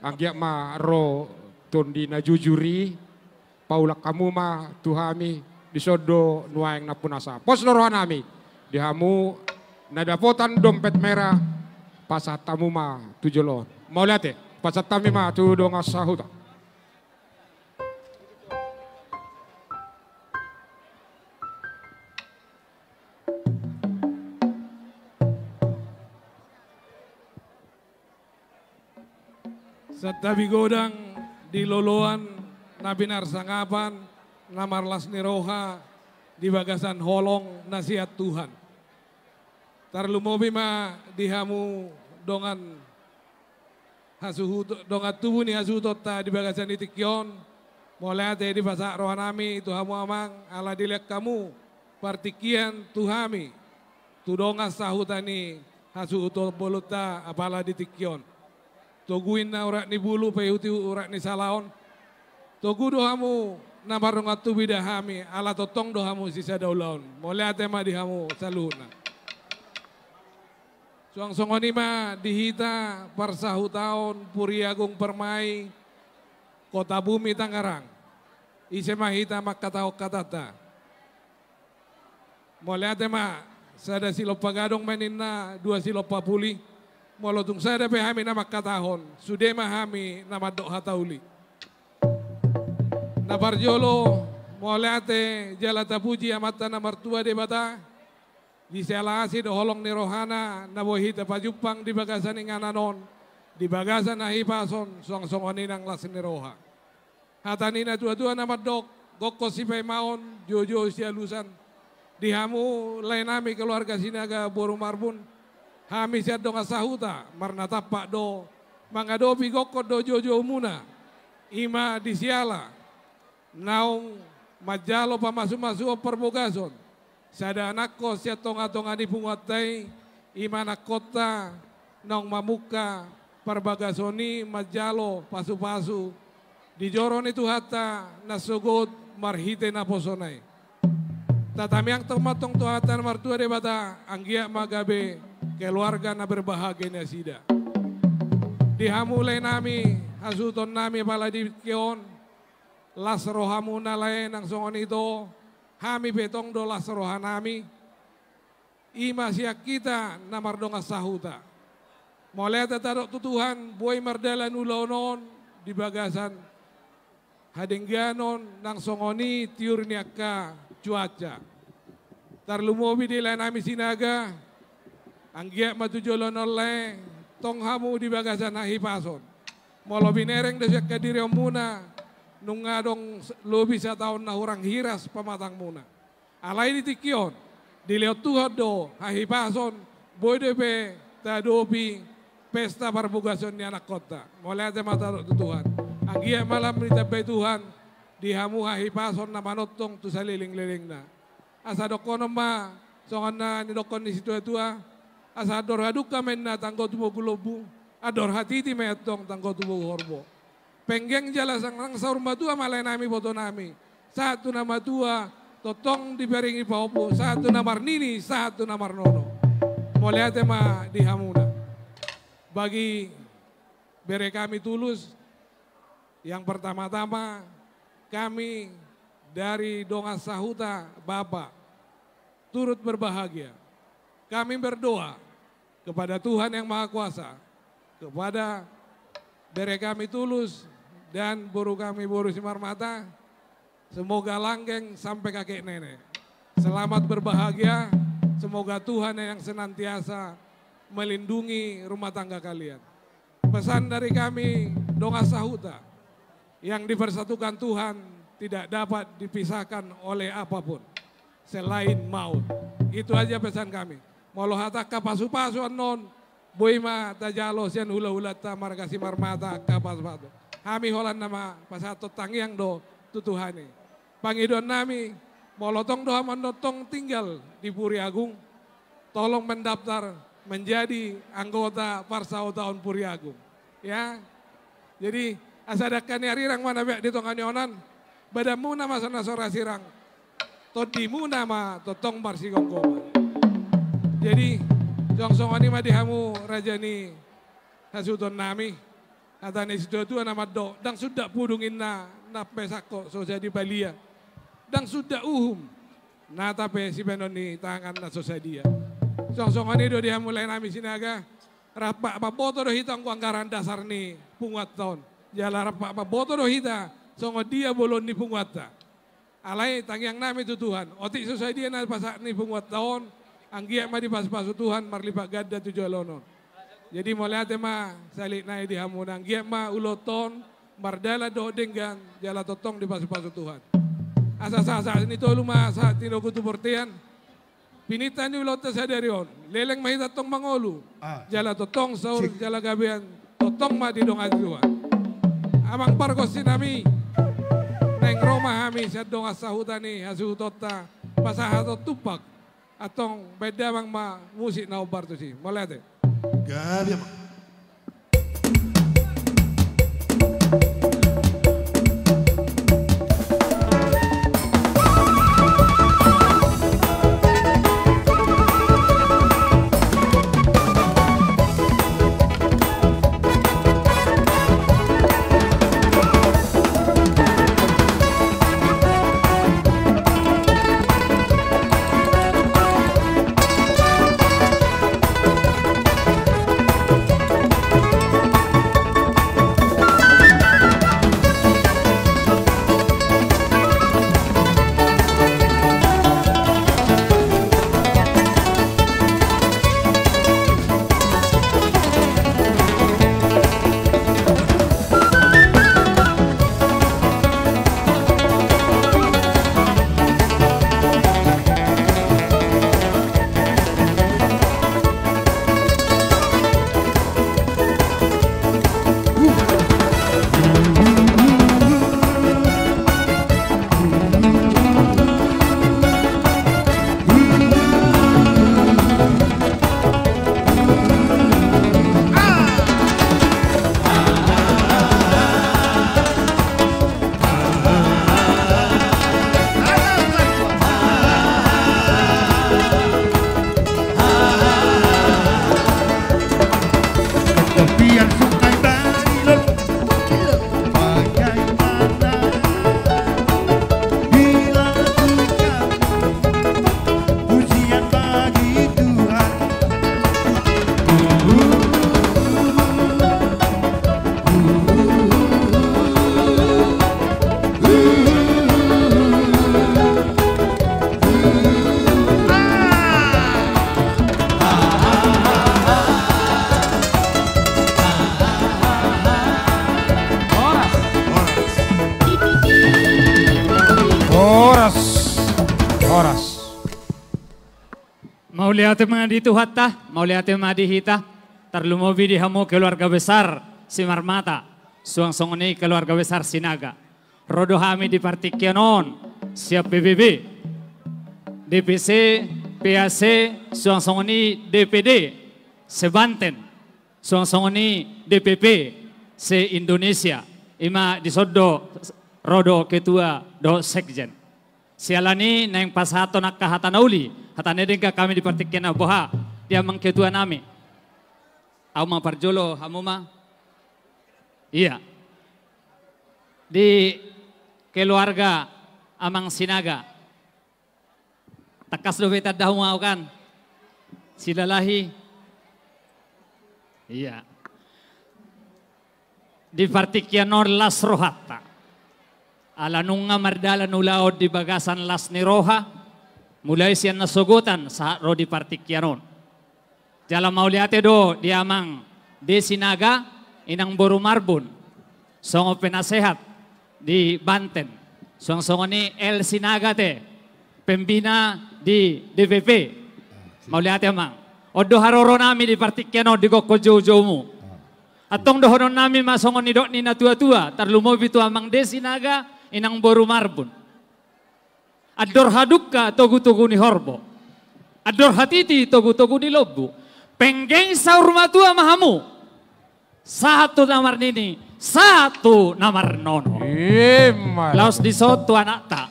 Anggiak ma ro tundi na jujuri paulak kamu ma tuhami disodo nuaeng na punasa. Pos rohanami dihamu nadapotan dompet merah pasat tamu ma tujolon. Mau lihat pasat tami ma tu dong asahuta. Satabi godang di loloan nabinar sangapan namarlas niroha di bagasan holong nasihat Tuhan. Tarlumobi ma dihamu dongan hasuhu dongan tubuh ni hasuhu tota di bagasan itikyon. Mulai di pasak rohanami tuhamu amang ala dilek kamu partikian tuhami. Tudonga sahutani hasuhu to boluta apala ditikyon. Toguin na urak ni bulu payuti urak ni salaon. Togu dohamu namarong atu bidahami ala totong dohamu sisa daulaon. Mulai tema dihamu saluhuna. Suang-songoni ma dihita parsahu taon Puriagung Permai Kota Bumi Tangerang. Ise mahita makatao katata. Mulai tema sada silo pagadong meninna 2 silo papuli. Molotung sada pe hami nama katahon, sude mahami nama dok hatauli. Nabarjolo molate jalata puji amata na martua de bata. Di selasi do holong ni rohana na bohita pajupang di bagasan ingananon. Di bagasan na hipason song-songoni nang lasin ni roha. Hatanina tua-tua nama dok, gokko si maon, jojo si alusan. Dihamu lainami keluarga sinaga boru marbun. Hami siat do ngasahuta marna tapak do mangado bigokko do jojo muna ima disiala naung majalo pamasu-masu perbogason sada anakko siat tonga-tonga di pungatai ima nakota nong mamuka parbagasoni majalo pasu-pasu di joroni tu hatta nasugod marhite na posonay. Tatami ang tumatong tuhatan martua de bata anggia magabe keluarga na berbahagia na sida. Dihamulay nami hasuton nami pala di kion las rohamuna lain ang songon ito hami betong do las roha nami ima siya kita na mardonga sahuta. Mulai tatarok tutuhan buhay mardalan ulaunon di bagasan hadengganon nang songoni tiur niaka cuaca. Tarlumobi di lain nami sinaga anggia matujolon oleh tong hamu di bagasan nahipason. Molo binereng desyak kadiri muna nung ngadong lobi sa taon na hurang hiras pamatang muna. Alay di tikion diliot tuhad do hahipason boy depe tadopi pesta parbugason ni anak kota. Mulai ada mata Tuhan. Anggia malam ditabay Tuhan dihamu hahipason na manotong tu sa liling-liling na. Asa dokono ma songan na nidokon ni situ tua. Asa ador haduk kamen na tanggo tubo gulobu. Ador hatiti metong tanggo tubo horbo. Penggeng jala sang saur matua malay nami boto nami. Satu nama tua totong diberingi paupu. Satu namar nini, satu namar nono. Mulai ada ma dihamuna. Bagi bere kami tulus, yang pertama-tama kami dari Donga Sahuta Bapak turut berbahagia. Kami berdoa kepada Tuhan yang Maha Kuasa, kepada bere kami tulus dan boru kami boru Simarmata, semoga langgeng sampai kakek nenek. Selamat berbahagia, semoga Tuhan yang senantiasa melindungi rumah tangga kalian. Pesan dari kami Donga Sahuta, yang dipersatukan Tuhan tidak dapat dipisahkan oleh apapun selain maut. Itu aja pesan kami. Molo hataka pasu-pasu anon, boima tajalo sian hula-hula tamar kasih marmata kapas-pasu. Kami holan nama pasato tangiang do tutuhani. Pangidon nami molotong doa menotong tinggal di Puri Agung. Tolong mendaftar menjadi anggota Parsau tahun Puri Agung. Ya, jadi asadakan yarirang mana be di tongan yonan, badamu nama sana sora sirang, todimu nama totong barsigongkoma. Jadi songsongani madihamu rajani hasuton nami, atane situ nama do, dang sudah pudungin na pesako so jadi balia, dang sudah natape si benoni tangan na so dia. Songsongan itu dia mulai nami sinaga rapak boto do hitang ku anggaran dasar ni punguat tahun jala rapak boto do hita songo dia bolon ni punguat ta alai tangiang nami tu Tuhan otik susah dia na pasak ni punguat tahun anggia ma di pas-pasu Tuhan marlipak gadda tu jolonon jadi mulai ate ma salik nai di hamun anggia ma uloton mardala do denggan jala totong di pas-pasu Tuhan asa-asa ini tolu ma saat tino kutu portian pinitan ni ulota sadarion, leleng mahita tong mangolu, jala totong saur jala gabian, totong ma di dong ajuan. Amang parkos sinami, neng Roma hami sa dong asahuta ni hasutota, pasahatot tupak, atong beda mang ma musik na ubar tu si, molete. Gabian. lihat di Tuhatta, mau lihat di hita, terlumobi di hamu keluarga besar Simarmata, suang songoni keluarga besar Sinaga. Rodo hami di Partikianon, siap PBB, DPC, PAC, suang songoni DPD, Sebanten, suang songoni DPP, se Indonesia, ima disodo rodo ketua do sekjen. Sialani neng pasato nak kahatanauli, hatane dengka kami di Partikian Boha, dia mengketua nami. Auma parjolo hamuma. Iya. Di keluarga Amang Sinaga. Takas do beta dahu mau kan. Silalahi. Iya. Di Partikian Las Rohata. Ala nunga mardala nulaod di bagasan Las Niroha, mulai siyan nasugutan sa ro di Partikianon. Jala mauliate do di amang di Sinaga, inang Boru Marbun, songo penasehat di Banten, songo ni El Sinaga te, pembina di DPP, mauliate amang. Odo haroro nami di Partikianon di Goko Jojo-mu. Atong dohonon nami masongo ni dok ni na tua-tua, tarlumo bitu amang di Sinaga, inang Boru Marbun. Ador hadukka togu-togu ni Horbo. Ador hatiti togu-togu ni Lobu. Penggeng saur matua mahamu. Satu namar nini, satu namar nono. Laos di soto anak tak.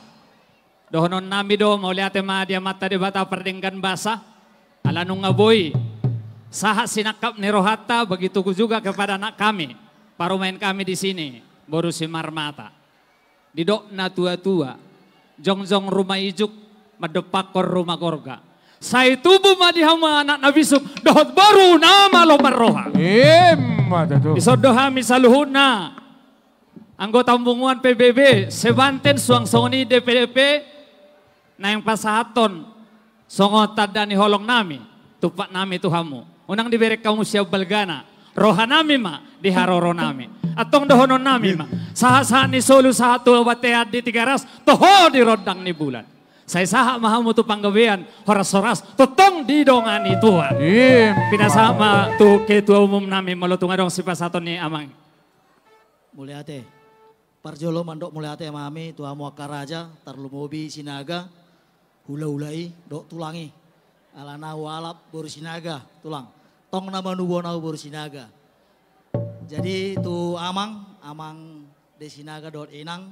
Dohonon nami do mau lihat ma dia mata de bata perdenggan basa. Ala nung ngaboy. Saha sinakap ni Rohata begitu juga kepada anak kami. Parumain kami di sini. Boru Simarmata. Didok na tua-tua, jongjong rumah ijuk, madepakor rumah gorga. Saya tubuh madihama anak nabisuk, dohot baru nama lomar roha. Isodoha misaluhuna, anggota pembunguan PBB, Sebanten suang songoni DPDP, na yang pasahaton, songot tadani holong nami, tupak nami tuhamu. Unang diberi kamu siap balgana, roha nami ma, diharoro nami. Atong dohonon nami ma. Saha-saha ni solu saha tua bateat di Tigaras. Toho di rodang ni bulan. Saya saha mahamu tu panggawean. Horas-horas. Totong di dongani Tuhan. Pinasama tu ketua umum nami. Malutunga dong si pasaton ni amang. Mulyate. Parjolo mandok mulyate mami. Tuha muaka raja. Tarlumobi Sinaga. Hula-hulai. Dok tulangi. Alana walap Boru Sinaga. Tulang. Tong nama nubonau Boru Sinaga. Jadi itu amang Desinaga dot inang,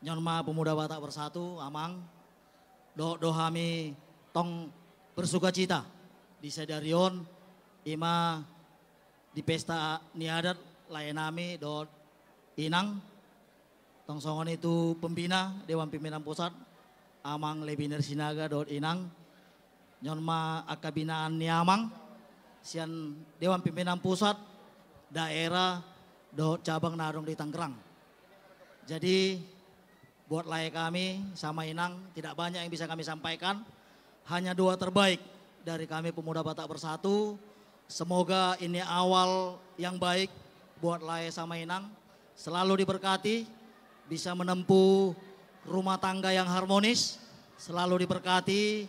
nyonma pemuda Batak Bersatu, amang, dohami tong bersuka cita di Sedarion, ima di pesta niadat layanami dot inang, tong songon itu pembina Dewan Pimpinan Pusat, amang Lebiner Sinaga dot inang, nyonma akabinaan niamang, sian Dewan Pimpinan Pusat, daerah do cabang Narong di Tangerang. Jadi buat layak kami sama Inang tidak banyak yang bisa kami sampaikan. Hanya doa terbaik dari kami pemuda Batak Bersatu. Semoga ini awal yang baik buat layak sama Inang. Selalu diberkati, bisa menempuh rumah tangga yang harmonis. Selalu diberkati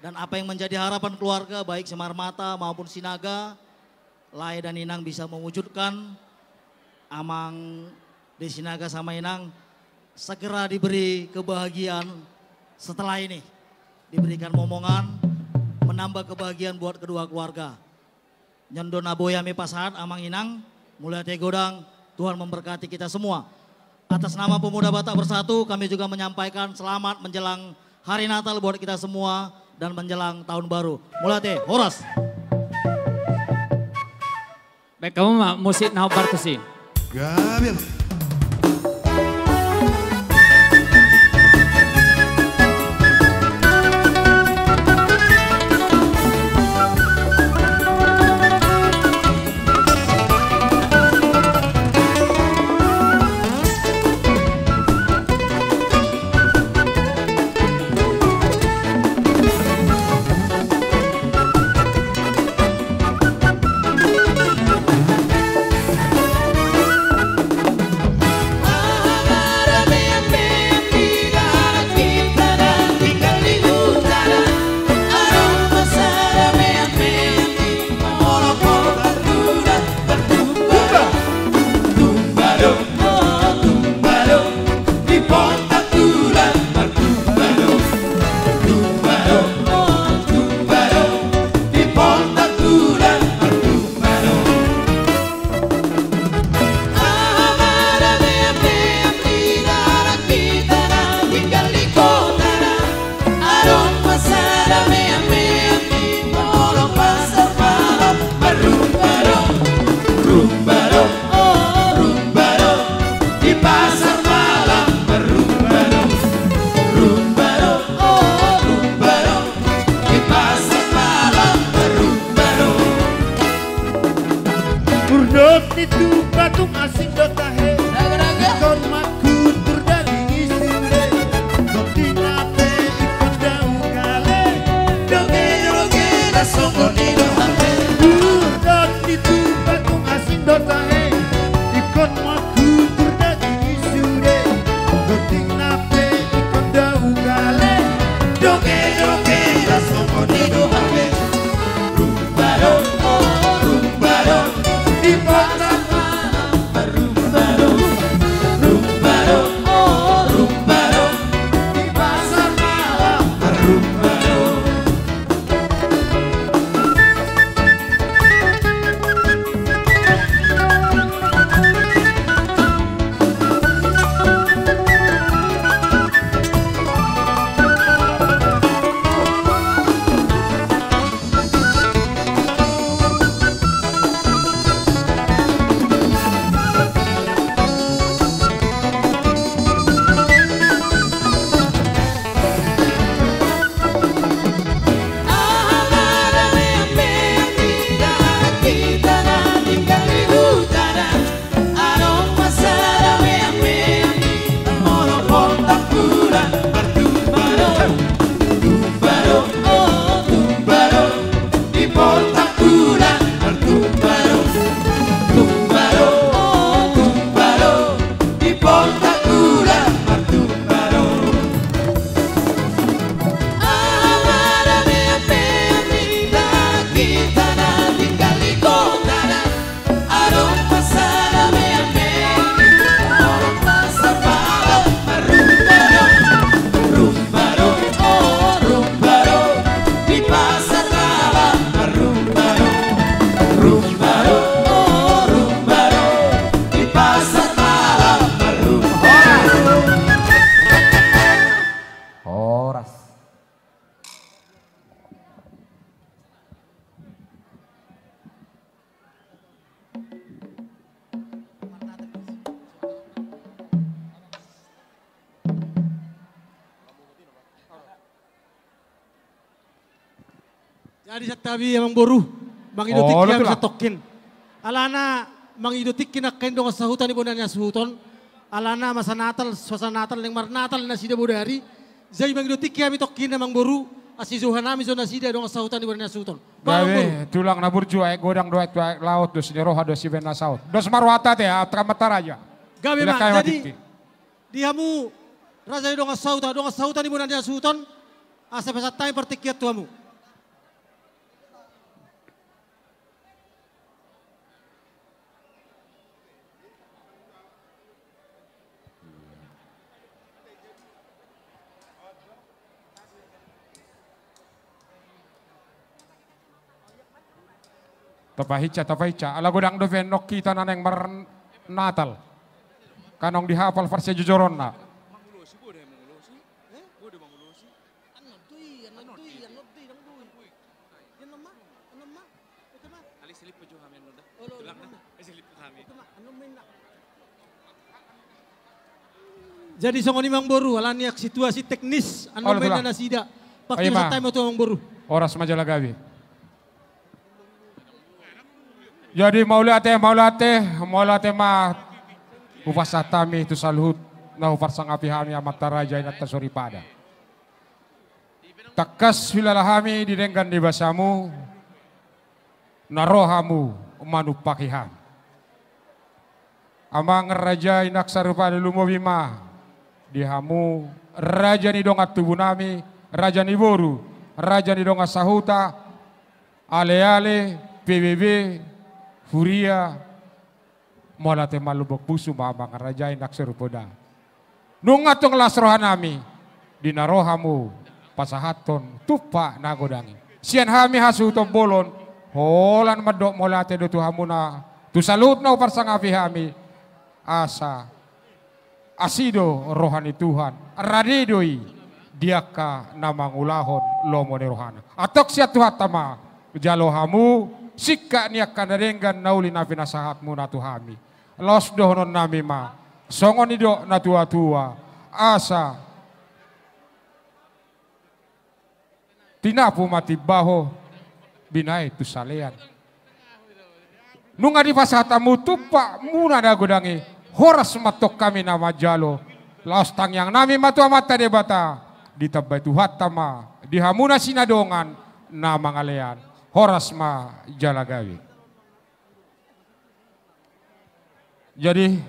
dan apa yang menjadi harapan keluarga baik Simarmata maupun Sinaga. Lai dan Inang bisa mewujudkan amang di Sinaga sama Inang segera diberi kebahagiaan setelah ini. Diberikan momongan, menambah kebahagiaan buat kedua keluarga. Nyondo naboyami pasahat amang Inang, mulai tegodang, Tuhan memberkati kita semua. Atas nama Pemuda Batak Bersatu kami juga menyampaikan selamat menjelang hari Natal buat kita semua dan menjelang tahun baru. Mulai horas. Baik, kamu mah musik nah bartusi. Gabil. Dot itu batung asing dotahe ikon makutur daging isure Dotina pe ikon daun kale Doge la songo nino hape Dot itu batung asing dotahe ikon makutur daging isure Dotina pe ikon daun kale Doge la songo nino hape Rumbaro rumbaro di pasar malam rumbaro rumbaro rumbaro di pasar malam rumbaro Jadi satabi emang boru, mang idotik yang bisa tokin. Alana mang idotik kinakin dong sahutan ibu nanya sahutan. Alana masa Natal, suasana Natal yang mar Natal nasida bodari. Jadi mang idotik kami tokin emang boru. Asi Zohanami zona nasida dong sahutan ibu nanya sahutan. Gawe tulang nabur jua godang doa laut dos nyeroha dos ibena saut. Dos marwata teh atramata raja. Gawe mak jadi diamu raja dong sahutan ibu nanya sahutan. Asa pesat time pertikiat tuamu. Tapahica, ala godang do venok kita naneng mar Natal. Kanong dihafal versi jujoron na. Jadi songoni mang boru alaniak situasi teknis anu main nasida. Pakai sa time to mang boru. Oras majalah gawi. Jadi maulate mah upasatami itu saluhut na uparsang apihami amat taraja inat tasuripada. Takas wilalahami didenggan di basamu narohamu manupakiham. Amang raja inak sarupada lumobima dihamu raja ni dongat tubuh nami raja ni boru raja ni dongat sahuta ale-ale PBB Furia molate malubok pusu mamang raja inak serupoda. Nungatong lasrohan nami dinarohamu pasahaton tupa nagodangi. Sian hami hasutom bolon holan madok molate do tuhamu na tu salut na uparsang api hami asa asido rohani Tuhan radidoi diaka namang ulahon lomo ni rohana. Atok siat Tuhan tama jalohamu sikka niak kanadenggan nauli na pinasahatmu na tuhami. Los dohonon nami ma. Songon ido na tua-tua. Asa. Tinapu mati baho. Binay tu salean. Nunga di pasatamu tupak muna da gudangi. Horas matok kami nama jalo. Laos tang yang nami matua mata debata. Ditabay tuhat tama. Dihamuna sinadongan na mangalean. Horas ma jalagawi. Jadi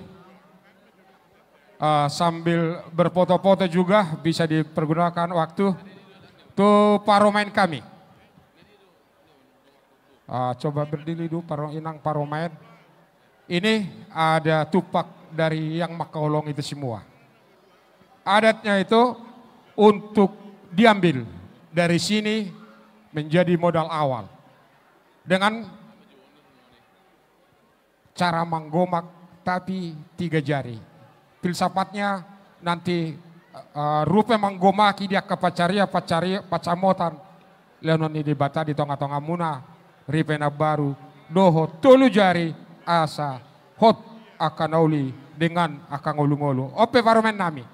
sambil berfoto-foto juga bisa dipergunakan waktu tuh paromain kami. Coba berdiri dulu paromain. Ini ada tupak dari yang Makaolong itu semua. Adatnya itu untuk diambil dari sini menjadi modal awal. Dengan cara menggomak tapi 3 jari. Filsafatnya nanti rupa menggomaki dia ke pacamotan. Leonon ini dibata di tengah-tengah muna. Ripena baru doho 3 jari asa hot akan oli dengan akan ngolu-ngolu. Ope paromen nami.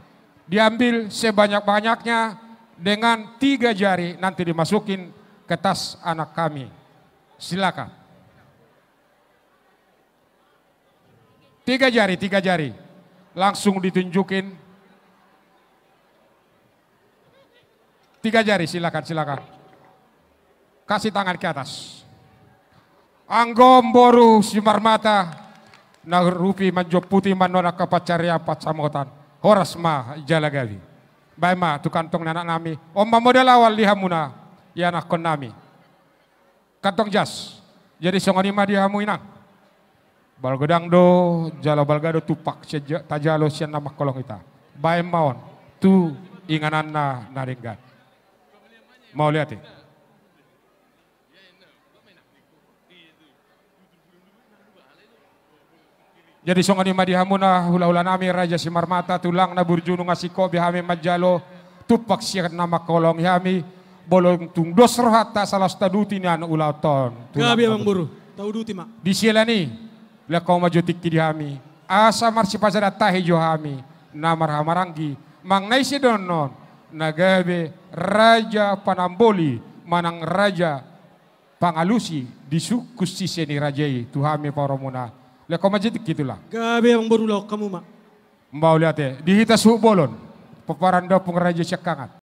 Diambil sebanyak-banyaknya dengan 3 jari nanti dimasukin ke tas anak kami. Silakan. 3 jari. Langsung ditunjukin. 3 jari, silakan. Kasih tangan ke atas. Anggom boru simar mata. Narupi manjok putih manona kapacaria pacamotan. Horas ma jalagawi. Baik ma tu kantong anak nami. Omma model awal lihamuna. Ya anak kon nami. Kantong jas. Jadi songoni ma dihamu inang. Balgodang do jalo balgado tupak tajalo sian nama kolong kita. Baik maon. Tu inganan na naringgan. Mau lihat ya? Jadi songan di madihamuna hula-hula nami Raja Simarmata tulang na burjunung asiko bihami majalo tupak siya nama kolong yami bolong tung dos rohata salah staduti ni anu ulauton. Gabi amang buru tau duti mak. Di sila ni lekau majutik ti dihami asa marsi pasada tahi johami namar hamaranggi mang naisi donon nagabe Raja Panamboli manang Raja Pangalusi di suku siseni rajai tuhami paromuna. Lekau majid gitulah. Gabi yang baru lo kamu mak. Mbau lihat ya, dihita suhu bolon. Peparanda pung raja sekangat.